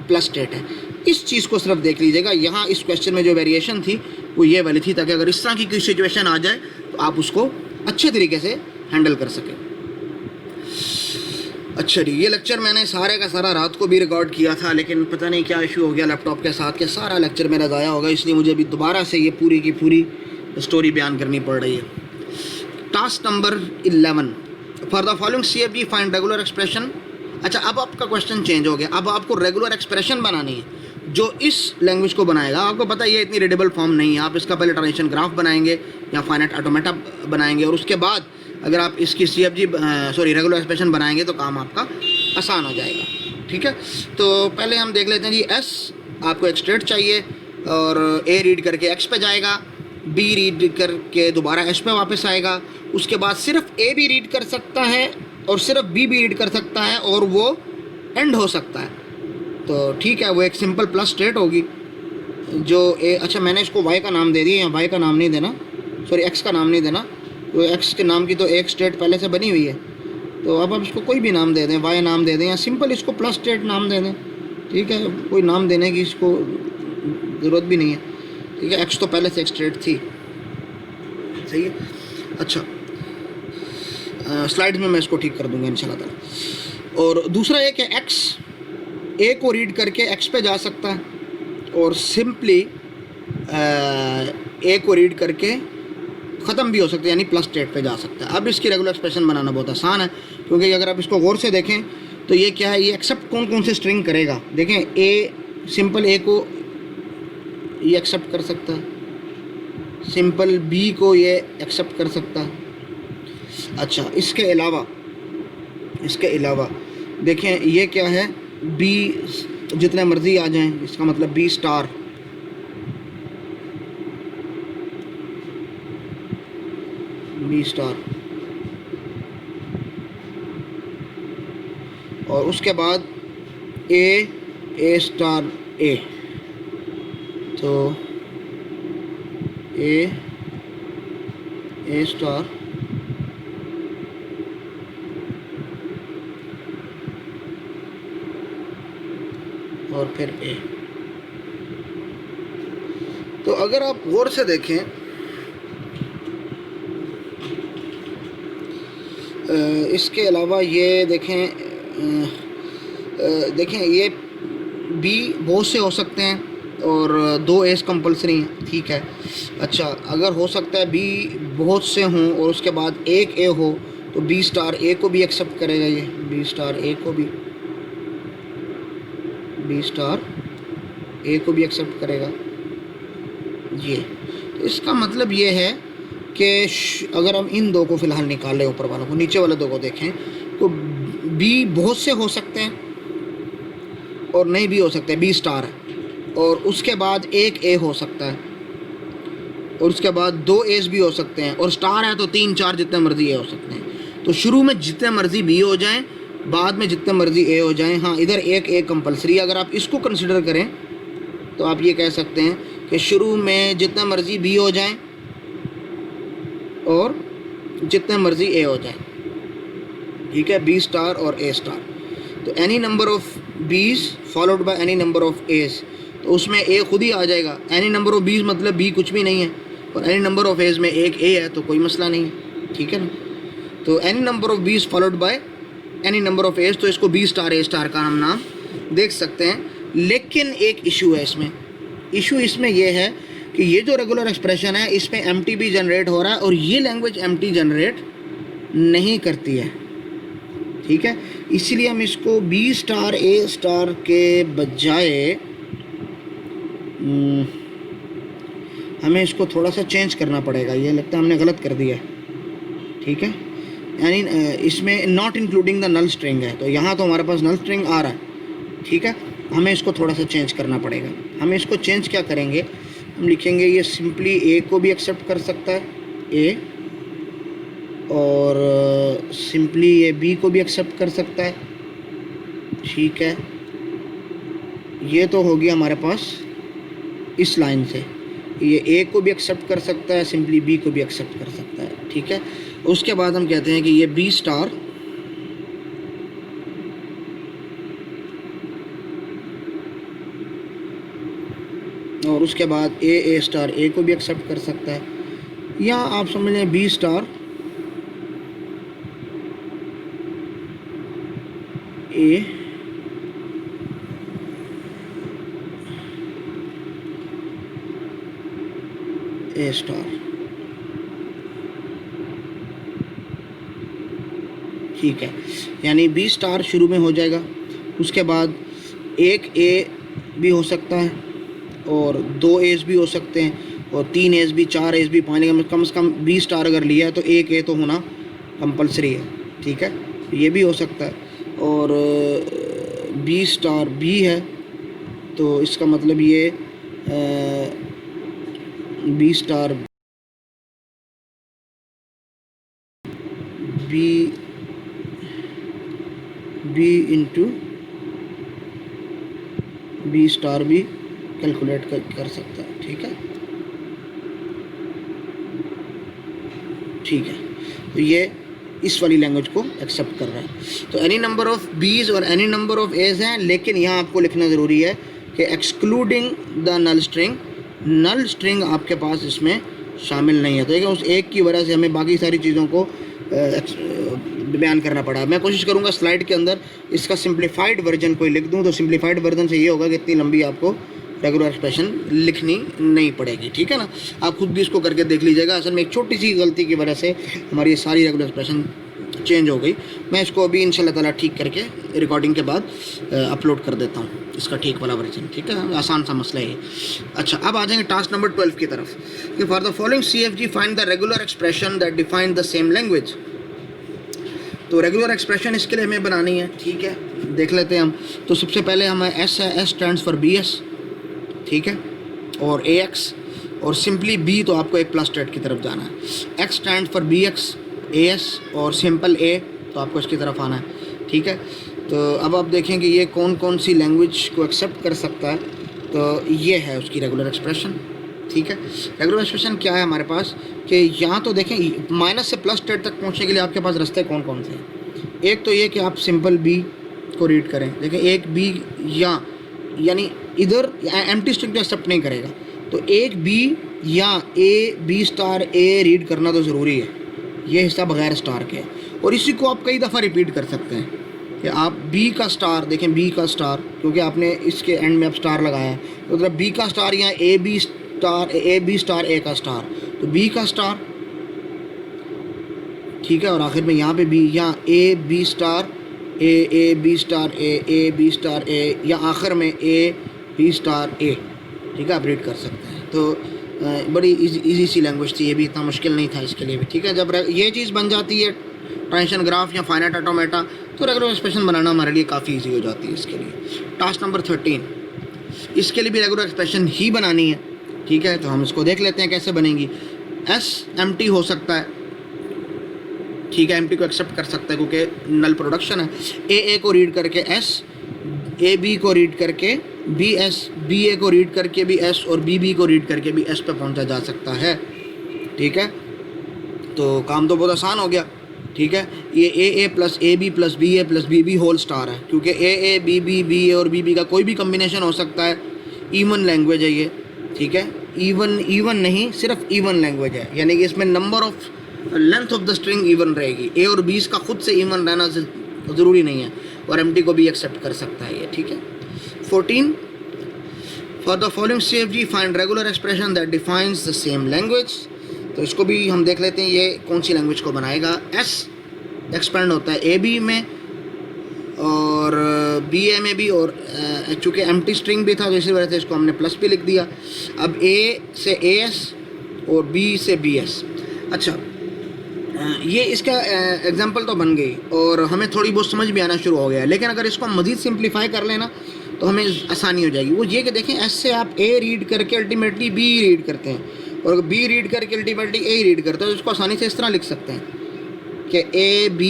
प्लस स्टेट है। इस चीज़ को सिर्फ देख लीजिएगा। यहाँ इस क्वेश्चन में जो वेरिएशन थी वो ये वाली थी, ताकि अगर इस तरह की कोई सिचुएशन आ जाए तो आप उसको अच्छे तरीके से हैंडल कर सकें। अच्छा जी, ये लेक्चर मैंने सारे का सारा रात को भी रिकॉर्ड किया था, लेकिन पता नहीं क्या इशू हो गया लैपटॉप के साथ के सारा लेक्चर मेरा ज़ाया होगा, इसलिए मुझे अभी दोबारा से ये पूरी की पूरी स्टोरी बयान करनी पड़ रही है। Task number 11 for the following CFG find regular expression. अच्छा, अब आपका क्वेश्चन चेंज हो गया, अब आपको रेगुलर एक्सप्रेशन बनानी है जो इस लैंग्वेज को बनाएगा। आपको पता है ये इतनी रीडेबल फॉर्म नहीं है, आप इसका पहले ट्रांजिशन ग्राफ बनाएंगे या फाइनाइट ऑटोमेटा बनाएंगे और उसके बाद अगर आप इसकी CFG रेगुलर एक्सप्रेशन बनाएंगे तो काम आपका आसान हो जाएगा। ठीक है, तो पहले हम देख लेते हैं जी। एस आपको एक स्टेट चाहिए और ए रीड करके एक्स पे जाएगा, बी रीड करके दोबारा एस पे वापस आएगा, उसके बाद सिर्फ ए भी रीड कर सकता है और सिर्फ बी भी रीड कर सकता है और वो एंड हो सकता है। तो ठीक है, वो एक सिंपल प्लस स्टेट होगी जो अच्छा मैंने इसको वाई का नाम दे दिया, या वाई का नाम नहीं देना, एक्स का नाम नहीं देना, तो एक्स के नाम की तो एक स्टेट पहले से बनी हुई है, तो अब इसको कोई भी नाम दे दें, वाई नाम दे दें या सिंपल इसको प्लस स्टेट नाम दे दें। ठीक है, कोई नाम देने की इसको ज़रूरत भी नहीं है। ठीक है, एक्स तो पहले से एक स्टेट थी। सही है। अच्छा, स्लाइड में मैं इसको ठीक कर दूंगा इंशाल्लाह ताला। और दूसरा एक है एक्स ए को रीड करके एक्स पे जा सकता है और सिंपली ए को रीड करके ख़त्म भी हो सकता है, यानी प्लस स्टेट पे जा सकता है। अब इसकी रेगुलर एक्सप्रेशन बनाना बहुत आसान है, क्योंकि अगर आप इसको गौर से देखें तो ये क्या है, ये एक्सेप्ट कौन कौन से स्ट्रिंग करेगा। देखें, ए सिंपल ए को ये एक्सेप्ट कर सकता है, सिंपल बी को ये एक्सेप्ट कर सकता है। अच्छा, इसके अलावा देखें ये क्या है, बी जितने मर्जी आ जाएं, इसका मतलब बी स्टार, और उसके बाद ए स्टार ए, तो ए स्टार और फिर ए। तो अगर आप गौर से देखें, इसके अलावा ये देखें, ये बी बहुत से हो सकते हैं और 2 एस कंपलसरी हैं। ठीक है। अच्छा, अगर हो सकता है बी बहुत से हों और उसके बाद एक ए हो, तो बी स्टार ए को भी एक्सेप्ट करेगा, ये बी स्टार ए को भी एक्सेप्ट करेगा ये। तो इसका मतलब ये है कि अगर हम इन दो को फ़िलहाल निकाल लें, ऊपर वालों को, नीचे वाले दो को देखें, तो बी बहुत से हो सकते हैं और नहीं भी हो सकते, बी स्टार है, और उसके बाद एक ए हो सकता है और उसके बाद 2 एस भी हो सकते हैं, और स्टार है तो 3 4 जितने मर्जी ए हो सकते हैं। तो शुरू में जितने मर्जी बी हो जाएं, बाद में जितने मर्जी ए हो जाएं। हाँ, इधर एक ए कंपलसरी। अगर आप इसको कंसिडर करें तो आप ये कह सकते हैं कि शुरू में जितने मर्जी बी हो जाएं और जितने मर्जी ए हो जाएं। ठीक है, बी स्टार और ए स्टार। तो any number of b's followed by any number of a's, तो उसमें ए खुद ही आ जाएगा। एनी नंबर ऑफ बीज मतलब बी कुछ भी नहीं है, और एनी नंबर ऑफ एज में एक ए है, तो कोई मसला नहीं है। ठीक है ना। तो any number of b's followed by any number of a's, तो इसको बी स्टार ए स्टार का हम नाम देख सकते हैं। लेकिन एक इशू है इसमें। इशू इसमें यह है कि ये जो रेगुलर एक्सप्रेशन है, इसमें एम्प्टी भी जनरेट हो रहा है और ये लैंग्वेज एम्प्टी जनरेट नहीं करती है। ठीक है, इसीलिए हम इसको बी स्टार ए स्टार के बजाय हमें इसको थोड़ा सा चेंज करना पड़ेगा। ये लगता है हमने गलत कर दिया है। ठीक है, यानी इसमें not including the null string है, तो यहाँ तो हमारे पास नल स्ट्रिंग आ रहा है। ठीक है, हमें इसको थोड़ा सा चेंज करना पड़ेगा। हमें इसको चेंज क्या करेंगे, हम लिखेंगे ये सिंपली ए को भी एक्सेप्ट कर सकता है, ए, और सिंपली ये बी को भी एक्सेप्ट कर सकता है। ठीक है, ये तो हो गया हमारे पास इस लाइन से। ये ए को भी एक्सेप्ट कर सकता है, सिंपली बी को भी एक्सेप्ट कर सकता है। ठीक है, उसके बाद हम कहते हैं कि ये बी स्टार और उसके बाद ए स्टार ए को भी एक्सेप्ट कर सकता है, या आप समझ लें बी स्टार ए स्टार। ठीक है, यानी बी स्टार शुरू में हो जाएगा, उसके बाद एक ए भी हो सकता है और 2 एस भी हो सकते हैं और 3 एस भी, 4 एस भी, पानी का कम से कम बी स्टार अगर लिया है तो एक ए तो होना कंपलसरी है। ठीक है, ये भी हो सकता है। और बी स्टार बी है तो इसका मतलब ये B star B into B star भी कैलकुलेट कर सकता है। ठीक है, ठीक है, तो ये इस वाली लैंग्वेज को एक्सेप्ट कर रहा है। तो एनी नंबर ऑफ बीज और एनी नंबर ऑफ एज हैं, लेकिन यहाँ आपको लिखना ज़रूरी है कि एक्सक्लूडिंग द नल स्ट्रिंग आपके पास इसमें शामिल नहीं है। तो देखिए, उस एक की वजह से हमें बाकी सारी चीज़ों को बयान करना पड़ा। मैं कोशिश करूँगा स्लाइड के अंदर इसका सिंप्लीफाइड वर्जन कोई लिख दूँ, तो सिंप्लीफाइड वर्जन से ये होगा कि इतनी लंबी आपको रेगुलर एक्सप्रेशन लिखनी नहीं पड़ेगी। ठीक है ना, आप खुद भी इसको करके देख लीजिएगा। असल में एक छोटी सी गलती की वजह से हमारी ये सारी रेगुलर एक्सप्रेशन चेंज हो गई। मैं इसको अभी इंशाल्लाह ताला ठीक करके रिकॉर्डिंग के बाद अपलोड कर देता हूँ, इसका ठीक वाला वर्जन। ठीक है, आसान सा मसला है। अच्छा, अब आ जाएंगे टास्क नंबर 12 की तरफ कि for the following CFG find the regular expression that define the same language. तो रेगुलर एक्सप्रेशन इसके लिए हमें बनानी है। ठीक है, देख लेते हैं हम। तो सबसे पहले हमें एस है, एस स्टैंड्स फॉर BS। ठीक है, और AX और सिंपली B तो आपको एक प्लस स्टेट की तरफ जाना है। X stand for BX, AS और सिंपल A तो आपको इसकी तरफ आना है। ठीक है, तो अब आप देखें कि ये कौन कौन सी लैंग्वेज को एक्सेप्ट कर सकता है। तो ये है उसकी रेगुलर एक्सप्रेशन। ठीक है, रेगुलर एक्सप्रेशन क्या है हमारे पास कि यहाँ तो देखें माइनस से प्लस स्टेट तक पहुँचने के लिए आपके पास रास्ते कौन कौन से हैं। एक तो ये कि आप सिंपल B को रीड करें। देखें, एक B यानी इधर एम्प्टी स्ट्रिंग तो एक्सेप्ट नहीं करेगा, तो एक B या B स्टार A रीड करना तो ज़रूरी है। ये हिस्सा बगैर स्टार के है और इसी को आप कई दफ़ा रिपीट कर सकते हैं कि आप B का स्टार देखें, B का स्टार क्योंकि आपने इसके एंड में अब स्टार लगाया है, तो मतलब B का स्टार या AB स्टार A का स्टार, तो B का स्टार। ठीक है, और आखिर में यहाँ पे B या AB star A B star A B star A या आखिर में B स्टार A। ठीक है, आप रीड कर सकते हैं। तो बड़ी इजी सी लैंग्वेज थी, ये भी इतना मुश्किल नहीं था इसके लिए भी। ठीक है, जब ये चीज़ बन जाती है ट्रांजिशन ग्राफ या फाइनाइट ऑटोमेटा, तो रेगुलर एक्सप्रेशन बनाना हमारे लिए काफ़ी ईजी हो जाती है इसके लिए। टास्क नंबर 13, इसके लिए भी रेगुलर एक्सप्रेशन ही बनानी है। ठीक है, तो हम इसको देख लेते हैं कैसे बनेगी। S एम्प्टी हो सकता है। ठीक है, एम्प्टी को एक्सेप्ट कर सकता है क्योंकि नल प्रोडक्शन है। A को रीड करके S, AB को रीड करके BS, BA को रीड करके भी S और BB को रीड करके भी S पे पहुंचा जा सकता है। ठीक है, तो काम तो बहुत आसान हो गया। ठीक है, ये AA plus AB plus BA plus BB whole star है क्योंकि AA BB BA और BB का कोई भी कम्बिनेशन हो सकता है। इवन लैंग्वेज है ये। ठीक है, इवन नहीं, सिर्फ इवन लैंग्वेज है, यानी कि इसमें number of length of the string even रहेगी। A और B का खुद से इवन रहना ज़रूरी नहीं है और एम्प्टी को भी एक्सेप्ट कर सकता है ये। ठीक है, 14 for the following CFG find regular expression that defines the same language. तो इसको भी हम देख लेते हैं ये कौन सी लैंग्वेज को बनाएगा। S एक्सपेंड होता है AB में और BA में भी, और चूँकि एम्प्टी स्ट्रिंग भी था तो इसी वजह से इसको हमने प्लस भी लिख दिया। अब A से AS और B से BS। अच्छा, ये इसका एग्जांपल तो बन गई और हमें थोड़ी बहुत समझ भी आना शुरू हो गया, लेकिन अगर इसको हम मज़ीद सिंप्लीफाई कर लेना तो हमें आसानी हो जाएगी। वो ये कि देखें, S से आप A रीड करके अल्टीमेटली B रीड करते हैं और B रीड करके अल्टीमेटली A रीड करते हैं, तो इसको आसानी से इस तरह लिख सकते हैं कि AB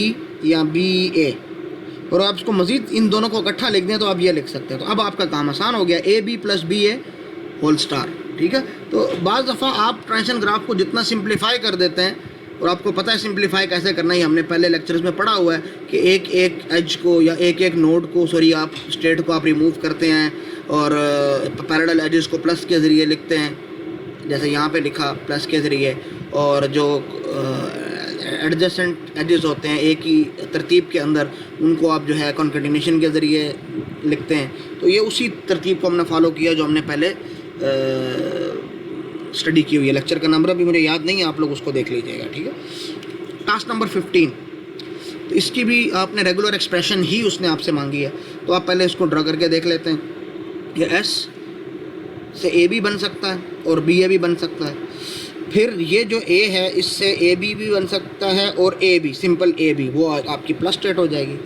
या BA, और आप इसको मज़ीद इन दोनों को इकट्ठा लिख दें तो आप ये लिख सकते हैं। तो अब आपका काम आसान हो गया, AB plus BA whole star. ठीक है, तो बाज़ दफ़ा आप ट्रांजिशन ग्राफ को जितना सिंप्लीफाई कर देते हैं, और आपको पता है सिंप्लीफाई कैसे करना है, हमने पहले लेक्चर्स में पढ़ा हुआ है कि एक एक एज को या एक एक नोड को आप स्टेट को आप रिमूव करते हैं और पैरेलल एजेस को प्लस के ज़रिए लिखते हैं, जैसे यहाँ पे लिखा प्लस के ज़रिए, और जो एडजेसेंट एजेस होते हैं एक ही तरतीब के अंदर, उनको आप जो है कॉन्केटिनेशन के ज़रिए लिखते हैं। तो ये उसी तरतीब को हमने फॉलो किया जो हमने पहले स्टडी की हुई है। लेक्चर का नंबर अभी मुझे याद नहीं है, आप लोग उसको देख लीजिएगा। ठीक है, टास्क नंबर 15 तो इसकी भी आपने रेगुलर एक्सप्रेशन ही उसने आपसे मांगी है। तो आप पहले इसको ड्रा करके देख लेते हैं। ये एस से ए बी बन सकता है और बी ए भी बन सकता है। फिर ये जो ए है इससे ए बी भी बन सकता है और A B, simple A B, वो आपकी प्लस स्टेट हो जाएगी।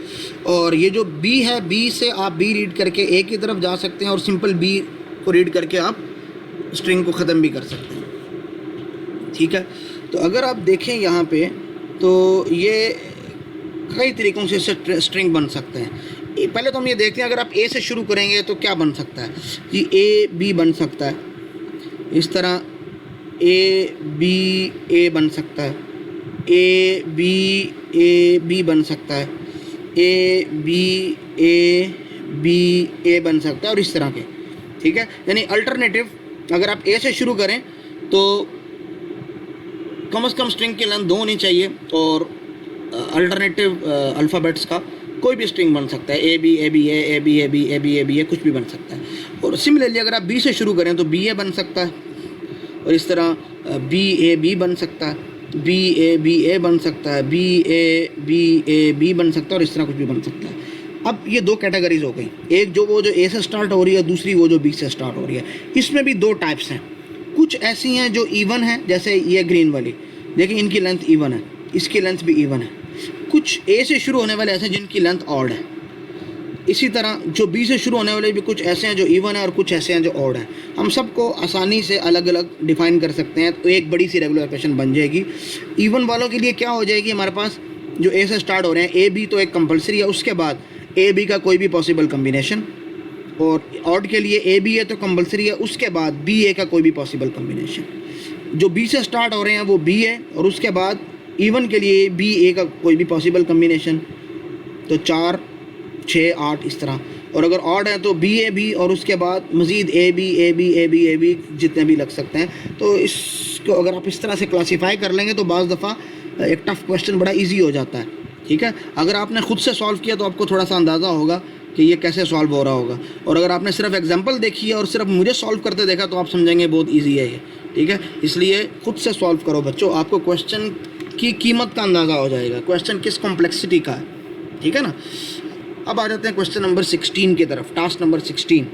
और ये जो बी है, बी से आप बी रीड करके ए की तरफ जा सकते हैं और सिंपल बी को रीड करके आप स्ट्रिंग को ख़त्म भी कर सकते हैं। ठीक है, तो अगर आप देखें यहाँ पे तो ये कई तरीक़ों से स्ट्रिंग बन सकते हैं। पहले तो हम ये देखते हैं, अगर आप ए से शुरू करेंगे तो क्या बन सकता है कि ए बी बन सकता है, इस तरह ए बी ए बन सकता है, ए बी बन सकता है, ए बी ए बन सकता है और इस तरह के। ठीक है, यानी अल्टरनेटिव अगर आप ए से शुरू करें तो कम से कम स्ट्रिंग की लेंथ 2 होनी चाहिए और अल्टरनेटिव अल्फ़ाबेट्स का कोई भी स्ट्रिंग बन सकता है, A B A B A B A B A B A B A कुछ भी बन सकता है। और सिमिलरली अगर आप बी से शुरू करें तो बी ए बन सकता है और इस तरह बी ए बी बन सकता है, बी ए बन सकता है, बी ए बी बन सकता है और इस तरह कुछ भी बन सकता है। अब ये 2 कैटेगरीज हो गई, एक जो वो जो ए से स्टार्ट हो रही है, दूसरी वो जो बी से स्टार्ट हो रही है। इसमें भी 2 टाइप्स हैं। कुछ ऐसी हैं जो इवन है, जैसे ये ग्रीन वाली, देखिए इनकी लेंथ इवन है, इसकी लेंथ भी इवन है। कुछ ए से शुरू होने वाले ऐसे हैं जिनकी लेंथ ऑड है। इसी तरह जो बी से शुरू होने वाले भी कुछ ऐसे हैं जो इवन है और कुछ ऐसे हैं जो ऑड है। हम सबको आसानी से अलग अलग डिफ़ाइन कर सकते हैं, तो एक बड़ी सी रेगुलर एक्सप्रेशन बन जाएगी। इवन वालों के लिए क्या हो जाएगी, हमारे पास जो ए से स्टार्ट हो रहे हैं, ए बी तो एक कंपलसरी है, उसके बाद ए बी का कोई भी पॉसिबल कम्बिनेशन, और ऑड के लिए ए बी ए तो कंपलसरी है, उसके बाद बी ए का कोई भी पॉसिबल कम्बिनेशन। जो बी से स्टार्ट हो रहे हैं वो बी ए और उसके बाद इवन के लिए बी ए का कोई भी पॉसिबल कम्बिनेशन, तो 4 6 8 इस तरह। और अगर ऑड है तो बी ए बी और उसके बाद मज़ीद ए बी जितने भी लग सकते हैं। तो इसको अगर आप इस तरह से क्लासीफाई कर लेंगे तो बाज़ दफ़ा एक टफ़ क्वेश्चन बड़ा इजी हो जाता है। ठीक है, अगर आपने ख़ुद से सॉल्व किया तो आपको थोड़ा सा अंदाज़ा होगा कि ये कैसे सॉल्व हो रहा होगा, और अगर आपने सिर्फ एग्जांपल देखी है और सिर्फ मुझे सॉल्व करते देखा तो आप समझेंगे बहुत ईजी है ये। ठीक है, इसलिए ख़ुद से सॉल्व करो बच्चों, आपको क्वेश्चन की कीमत का अंदाज़ा हो जाएगा, क्वेश्चन किस कॉम्प्लेक्सिटी का है। ठीक है ना। अब आ जाते हैं क्वेश्चन नंबर 16 की तरफ, task number 16।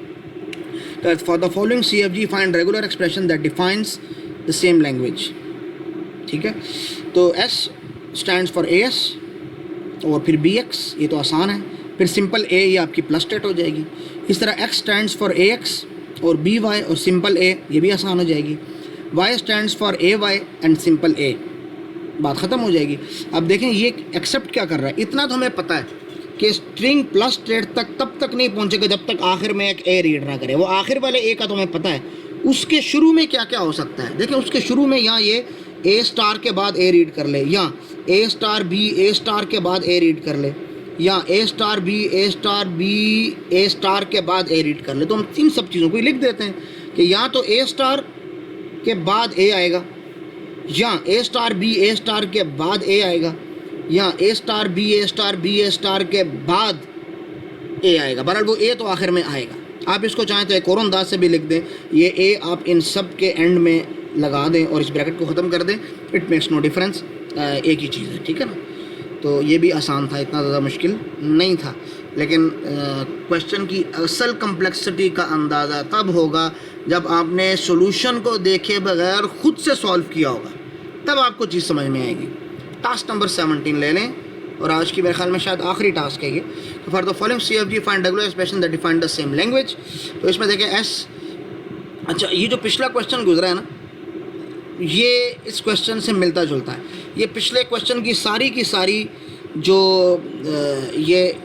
For the following CFG find regular expression that defines the same language. ठीक है, तो S स्टैंड्स फॉर AS और फिर BX, ये तो आसान है। फिर सिंपल A ये आपकी प्लस स्टेट हो जाएगी। इस तरह X स्टैंड्स फॉर AX और BY और सिंपल A, ये भी आसान हो जाएगी। Y stands for AY and simple A, बात ख़त्म हो जाएगी। अब देखें ये एक्सेप्ट क्या कर रहा है, इतना तो हमें पता है कि स्ट्रिंग प्लस स्टेट तक तब तक नहीं पहुंचेगा जब तक आखिर में एक ए रीड ना करे। वो आखिर वाले ए का तो हमें पता है, उसके शुरू में क्या क्या हो सकता है। देखिए उसके शुरू में यहाँ ये ए स्टार के बाद ए रीड कर ले, या ए स्टार बी ए स्टार के बाद ए रीड कर ले, या ए स्टार बी ए स्टार के बाद ए रीड कर ले। तो हम इन सब चीज़ों को लिख देते हैं कि या तो ए स्टार के बाद ए आएगा, या ए स्टार बी ए स्टार के बाद ए आएगा, या ए स्टार बी ए स्टार के बाद ए आएगा। बहरहाल वो ए तो आखिर में आएगा। आप इसको चाहें तो एक और अंदाज से भी लिख दें, ये ए आप इन सब के एंड में लगा दें और इस ब्रैकेट को ख़त्म कर दें, इट मेक्स नो डिफरेंस, एक ही चीज़ है। ठीक है ना। तो ये भी आसान था, इतना ज़्यादा मुश्किल नहीं था। लेकिन क्वेश्चन की असल कम्प्लेक्सिटी का अंदाज़ा तब होगा जब आपने सॉल्यूशन को देखे बगैर ख़ुद से सॉल्व किया होगा, तब आपको चीज़ समझ में आएगी। टास्क नंबर 17 ले लें और आज की मेरे ख्याल में शायद आखिरी टास्क है ये। तो for the following CFG find regular expression that define the same language. तो इसमें देखें S, अच्छा ये जो पिछला क्वेश्चन गुजरा है ना, ये इस क्वेश्चन से मिलता जुलता है। ये पिछले क्वेश्चन की सारी जो ये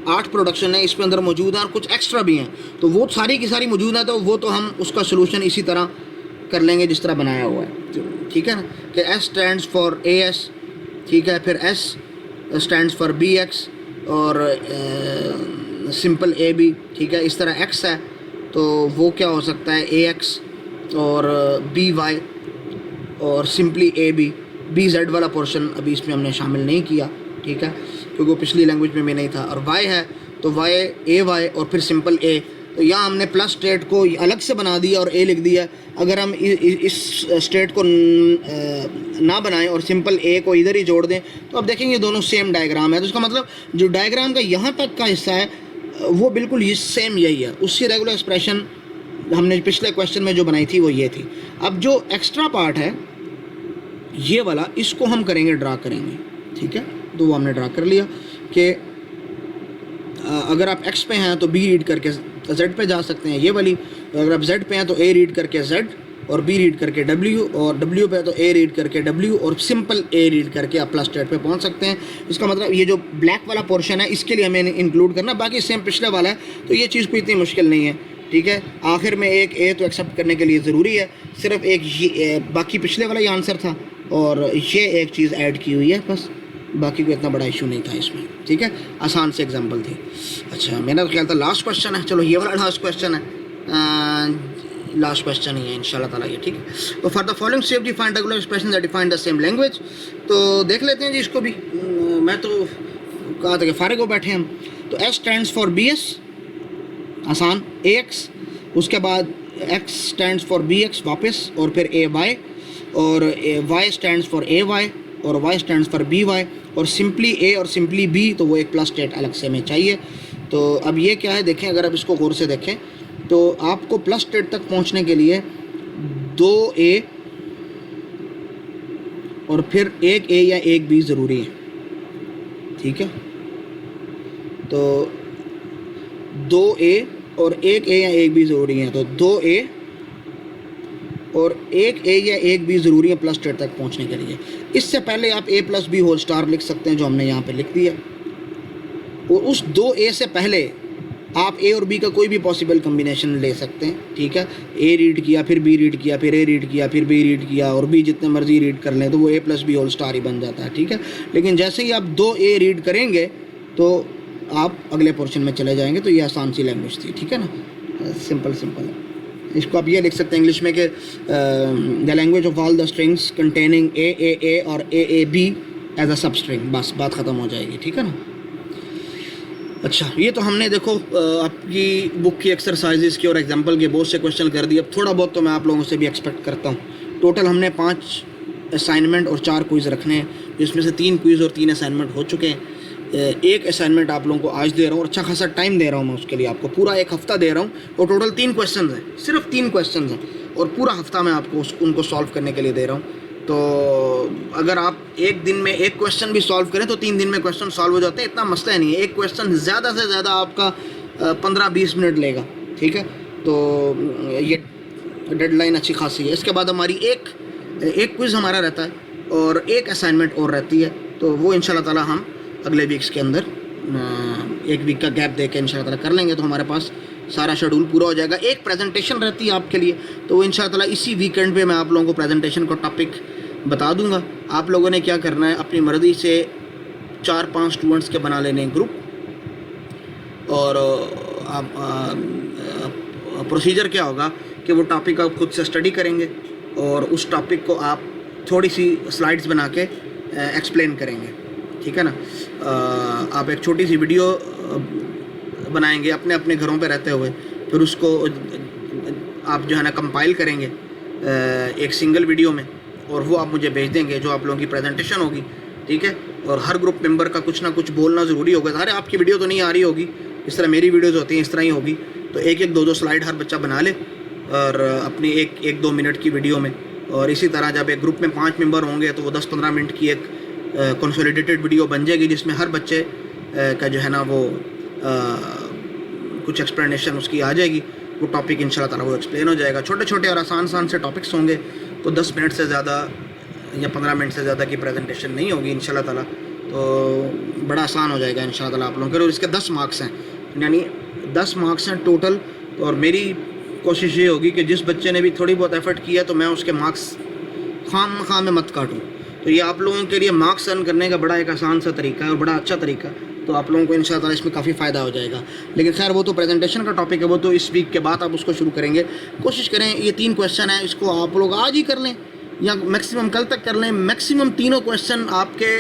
8 प्रोडक्शन है इसके अंदर मौजूद हैं और कुछ एक्स्ट्रा भी हैं, तो वो सारी की सारी मौजूद है, तो वो तो हम उसका सोल्यूशन इसी तरह कर लेंगे जिस तरह बनाया हुआ है। ठीक है ना, कि S स्टैंड्स फॉर AS, ठीक है, फिर S स्टैंड्स फॉर BX और सिंपल AB, ठीक है। इस तरह X है तो वो क्या हो सकता है AX और BY और सिंपली AB। BZ वाला पोर्शन अभी इसमें हमने शामिल नहीं किया, ठीक है, क्योंकि वो पिछली लैंग्वेज में भी नहीं था। और Y है तो Y AY और फिर सिंपल A तो यहाँ हमने प्लस स्टेट को अलग से बना दिया और ए लिख दिया। अगर हम इस स्टेट को ना बनाएं और सिंपल ए को इधर ही जोड़ दें तो अब देखेंगे दोनों सेम डायग्राम है। तो इसका मतलब जो डायग्राम का यहाँ तक का हिस्सा है वो बिल्कुल ये सेम यही है। उसकी रेगुलर एक्सप्रेशन हमने पिछले क्वेश्चन में जो बनाई थी वो ये थी। अब जो एक्स्ट्रा पार्ट है ये वाला, इसको हम करेंगे, ड्रा करेंगे, ठीक है। तो वो हमने ड्रा कर लिया कि अगर आप x पे हैं तो b रीड करके z पे जा सकते हैं, ये वाली। अगर आप z पे हैं तो a रीड करके z और b रीड करके w, और w पे तो a रीड करके w और सिंपल a रीड करके आप प्लस स्टेट पे पहुंच सकते हैं। इसका मतलब ये जो ब्लैक वाला पोर्शन है इसके लिए हमें इंक्लूड करना, बाकी सेम पिछले वाला है तो ये चीज़ कोई इतनी मुश्किल नहीं है, ठीक है। आखिर में एक a तो एक्सेप्ट करने के लिए ज़रूरी है, सिर्फ एक बाकी पिछले वाला ही आंसर था और ये एक चीज़ ऐड की हुई है बस, बाकी कोई इतना बड़ा इशू नहीं था इसमें, ठीक है। आसान से एग्जांपल थी। अच्छा, मेरा तो ख्याल था लास्ट क्वेश्चन है, चलो ये वाला लास्ट क्वेश्चन है, लास्ट क्वेश्चन ही है इंशाल्लाह ताला ये, ठीक है। तो for the following shape defined regular expression that define the same language, तो देख लेते हैं जी इसको भी। मैं तो कहा था कि फारिग हो बैठे हम। तो S स्टैंड्स फॉर BS, आसान, AX, उसके बाद X स्टैंड्स फॉर BX वापस, और फिर AY, और Y स्टैंड्स फॉर AY, और Y स्टैंड्स फॉर BY, और सिंपली A और सिंपली B, तो वो एक प्लस स्टेट अलग से हमें चाहिए। तो अब ये क्या है देखें, अगर आप इसको गौर से देखें तो आपको प्लस स्टेट तक पहुंचने के लिए 2A और फिर एक A या एक B ज़रूरी है, ठीक है। तो 2A और एक A या एक B ज़रूरी है, तो 2A और एक A या एक B ज़रूरी है प्लस स्टेट तक पहुंचने के लिए। इससे पहले आप A plus B whole star लिख सकते हैं, जो हमने यहाँ पे लिख दिया, और उस 2A से पहले आप A और B का कोई भी पॉसिबल कम्बिनेशन ले सकते हैं, ठीक है। A रीड किया, फिर B रीड किया, फिर A रीड किया, फिर B रीड किया, और B जितने मर्जी रीड कर लें तो वो A plus B whole star ही बन जाता है, ठीक है। लेकिन जैसे ही आप 2A रीड करेंगे तो आप अगले पोर्शन में चले जाएंगे। तो ये आसान सी लैंग्वेज थी, ठीक है ना, सिंपल सिंपल है। इसको आप ये लिख सकते हैं इंग्लिश में कि the language of all the strings containing A और A as a substring, बस बात ख़त्म हो जाएगी, ठीक है ना। अच्छा, ये तो हमने देखो आपकी बुक की एक्सरसाइजेस की और एग्जांपल के बहुत से क्वेश्चन कर दिए। अब थोड़ा बहुत तो मैं आप लोगों से भी एक्सपेक्ट करता हूँ। टोटल हमने 5 असाइनमेंट और 4 क्विज़ रखने हैं, जिसमें से 3 क्विज़ और 3 असाइनमेंट हो चुके हैं। एक असाइनमेंट आप लोगों को आज दे रहा हूँ और अच्छा खासा टाइम दे रहा हूँ मैं उसके लिए, आपको पूरा 1 हफ़्ता दे रहा हूँ, और टोटल 3 क्वेश्चन हैं, सिर्फ 3 क्वेश्चन हैं, और पूरा हफ़्ता मैं आपको उनको सॉल्व करने के लिए दे रहा हूँ। तो अगर आप एक दिन में एक क्वेश्चन भी सॉल्व करें तो 3 दिन में क्वेश्चन सॉल्व हो जाते हैं, इतना मसला नहीं है। एक क्वेश्चन ज़्यादा से ज़्यादा आपका 15-20 मिनट लेगा, ठीक है। तो ये डेडलाइन अच्छी खासी है। इसके बाद हमारी एक क्विज़ हमारा रहता है और एक असाइनमेंट और रहती है, तो वो इंशाल्लाह ताला हम अगले वीक्स के अंदर 1 वीक का गैप दे के इंशाल्लाह ताला कर लेंगे, तो हमारे पास सारा शेड्यूल पूरा हो जाएगा। एक प्रेजेंटेशन रहती है आपके लिए, तो वो इंशाल्लाह ताला इसी वीकेंड पे मैं आप लोगों को प्रेजेंटेशन का टॉपिक बता दूंगा। आप लोगों ने क्या करना है, अपनी मर्ज़ी से 4-5 स्टूडेंट्स के बना लेने ग्रुप, और आप प्रोसीजर क्या होगा कि वो टॉपिक आप खुद से स्टडी करेंगे और उस टॉपिक को आप थोड़ी सी स्लाइड्स बना के एक्सप्लेन करेंगे, ठीक है ना। आप एक छोटी सी वीडियो बनाएंगे अपने अपने घरों पे रहते हुए, फिर उसको आप जो है ना कंपाइल करेंगे एक सिंगल वीडियो में, और वो आप मुझे भेज देंगे, जो आप लोगों की प्रेजेंटेशन होगी, ठीक है। और हर ग्रुप मेंबर का कुछ ना कुछ बोलना ज़रूरी होगा। अरे आपकी वीडियो तो नहीं आ रही होगी, इस तरह मेरी वीडियोज़ होती हैं, इस तरह ही होगी। तो 1-1, 2-2 स्लाइड हर बच्चा बना ले और अपनी 1-2 मिनट की वीडियो में, और इसी तरह जब एक ग्रुप में 5 मेंबर होंगे तो वो 10-15 मिनट की एक कंसोलिडेटेड वीडियो बन जाएगी, जिसमें हर बच्चे का जो है ना वो कुछ एक्सप्लेनेशन उसकी आ जाएगी। वो टॉपिक इंशाल्लाह ताला वो एक्सप्लेन हो जाएगा। छोटे छोटे और आसान से टॉपिक्स होंगे, तो 10 मिनट से ज़्यादा या 15 मिनट से ज़्यादा की प्रेजेंटेशन नहीं होगी इंशाल्लाह ताला, तो बड़ा आसान हो जाएगा इंशाल्लाह ताला आप लोगों के। और इसके 10 मार्क्स हैं, यानी 10 मार्क्स हैं टोटल। और मेरी कोशिश ये होगी कि जिस बच्चे ने भी थोड़ी बहुत एफर्ट किया तो मैं उसके मार्क्स खाम में मत काटूँ। तो ये आप लोगों के लिए मार्क्स अर्न करने का बड़ा एक आसान सा तरीका है और बड़ा अच्छा तरीका, तो आप लोगों को इंशाल्लाह ताला इसमें काफ़ी फ़ायदा हो जाएगा। लेकिन खैर वो तो प्रेजेंटेशन का टॉपिक है, वो तो इस वीक के बाद आप उसको शुरू करेंगे। कोशिश करें ये 3 क्वेश्चन है, इसको आप लोग आज ही कर लें या मैक्सिमम कल तक कर लें। मैक्सिमम तीनों क्वेश्चन आपके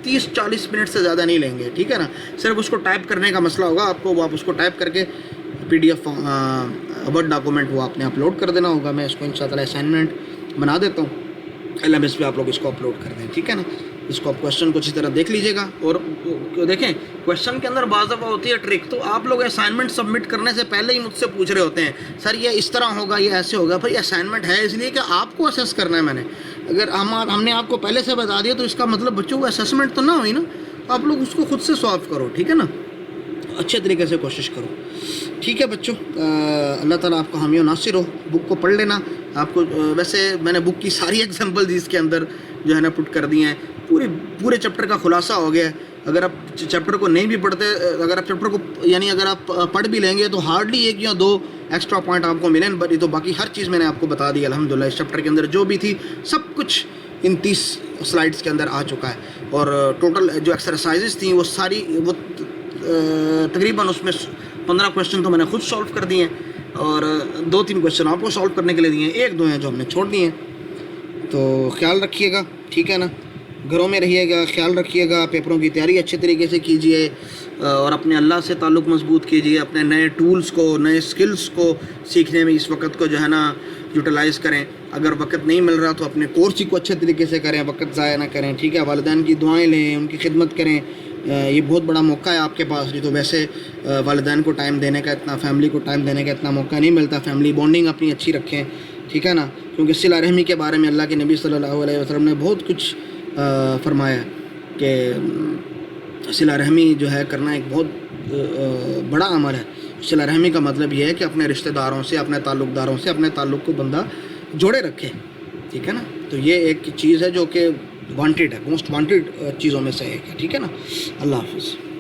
30-40 मिनट से ज़्यादा नहीं लेंगे, ठीक है ना। सिर्फ उसको टाइप करने का मसला होगा आपको, वो आप उसको टाइप करके PDF वर्ड डॉक्यूमेंट वो आपने अपलोड कर देना होगा। मैं इसको इंशाल्लाह असाइनमेंट बना देता हूँ, LMS पे आप लोग इसको अपलोड कर दें, ठीक है ना। इसको आप क्वेश्चन को अच्छी तरह देख लीजिएगा और देखें क्वेश्चन के अंदर बाज़ दफ़ा होती है ट्रिक, तो आप लोग असाइनमेंट सबमिट करने से पहले ही मुझसे पूछ रहे होते हैं सर ये इस तरह होगा, ये ऐसे होगा। भाई असाइनमेंट है इसलिए कि आपको असेस करना है। मैंने अगर हमने आपको पहले से बता दिया तो इसका मतलब बच्चों को असेसमेंट तो ना हुई ना, आप लोग उसको खुद से सॉल्व करो, ठीक है ना, अच्छे तरीके से कोशिश करो, ठीक है बच्चों। अल्लाह ताला आपको हामी और नासिर हो। बुक को पढ़ लेना आपको। वैसे मैंने बुक की सारी एग्जांपल इसके अंदर जो है ना पुट कर दिए हैं, पूरे चैप्टर का खुलासा हो गया है। अगर आप चैप्टर को नहीं भी पढ़ते, अगर आप चैप्टर को यानी अगर आप पढ़ भी लेंगे तो हार्डली 1 या 2 एक्स्ट्रा पॉइंट आपको मिलें, बट तो बाकी हर चीज़ मैंने आपको बता दी अल्हम्दुलिल्लाह। इस चैप्टर के अंदर जो भी थी सब कुछ इन 30 स्लाइड्स के अंदर आ चुका है। और टोटल जो एक्सरसाइजेस थी वो सारी वो तकरीबन उसमें 15 क्वेश्चन तो मैंने खुद सॉल्व कर दिए हैं और 2-3 क्वेश्चन आपको सॉल्व करने के लिए दिए हैं, 1-2 हैं जो हमने छोड़ दिए हैं। तो ख्याल रखिएगा, ठीक है ना, घरों में रहिएगा, ख्याल रखिएगा, पेपरों की तैयारी अच्छे तरीके से कीजिए और अपने अल्लाह से ताल्लुक़ मजबूत कीजिए। अपने नए टूल्स को, नए स्किल्स को सीखने में इस वक्त को जो है ना यूटिलाइज़ करें। अगर वक्त नहीं मिल रहा तो अपने कोर्स को अच्छे तरीके से करें, वक्त ज़ाया ना करें, ठीक है। वालिदैन की दुआएं लें, उनकी खिदमत करें, ये बहुत बड़ा मौका है आपके पास। नहीं तो वैसे वालिदैन को टाइम देने का इतना, फैमिली को टाइम देने का इतना मौका नहीं मिलता। फैमिली बॉन्डिंग अपनी अच्छी रखें, ठीक है ना, क्योंकि सिला रहमी के बारे में अल्लाह के नबी सल्लल्लाहु अलैहि वसल्लम ने बहुत कुछ फरमाया कि सिला रहमी जो है करना एक बहुत बड़ा अमल है। सिला रहमी का मतलब ये है कि अपने रिश्तेदारों से, अपने ताल्लुक़दारों से अपने ताल्लुक़ को बंदा जोड़े रखे, ठीक है ना। तो ये एक चीज़ है जो कि वांटेड है, मोस्ट वांटेड चीज़ों में से एक है, ठीक है ना। अल्लाह हाफ़िज़।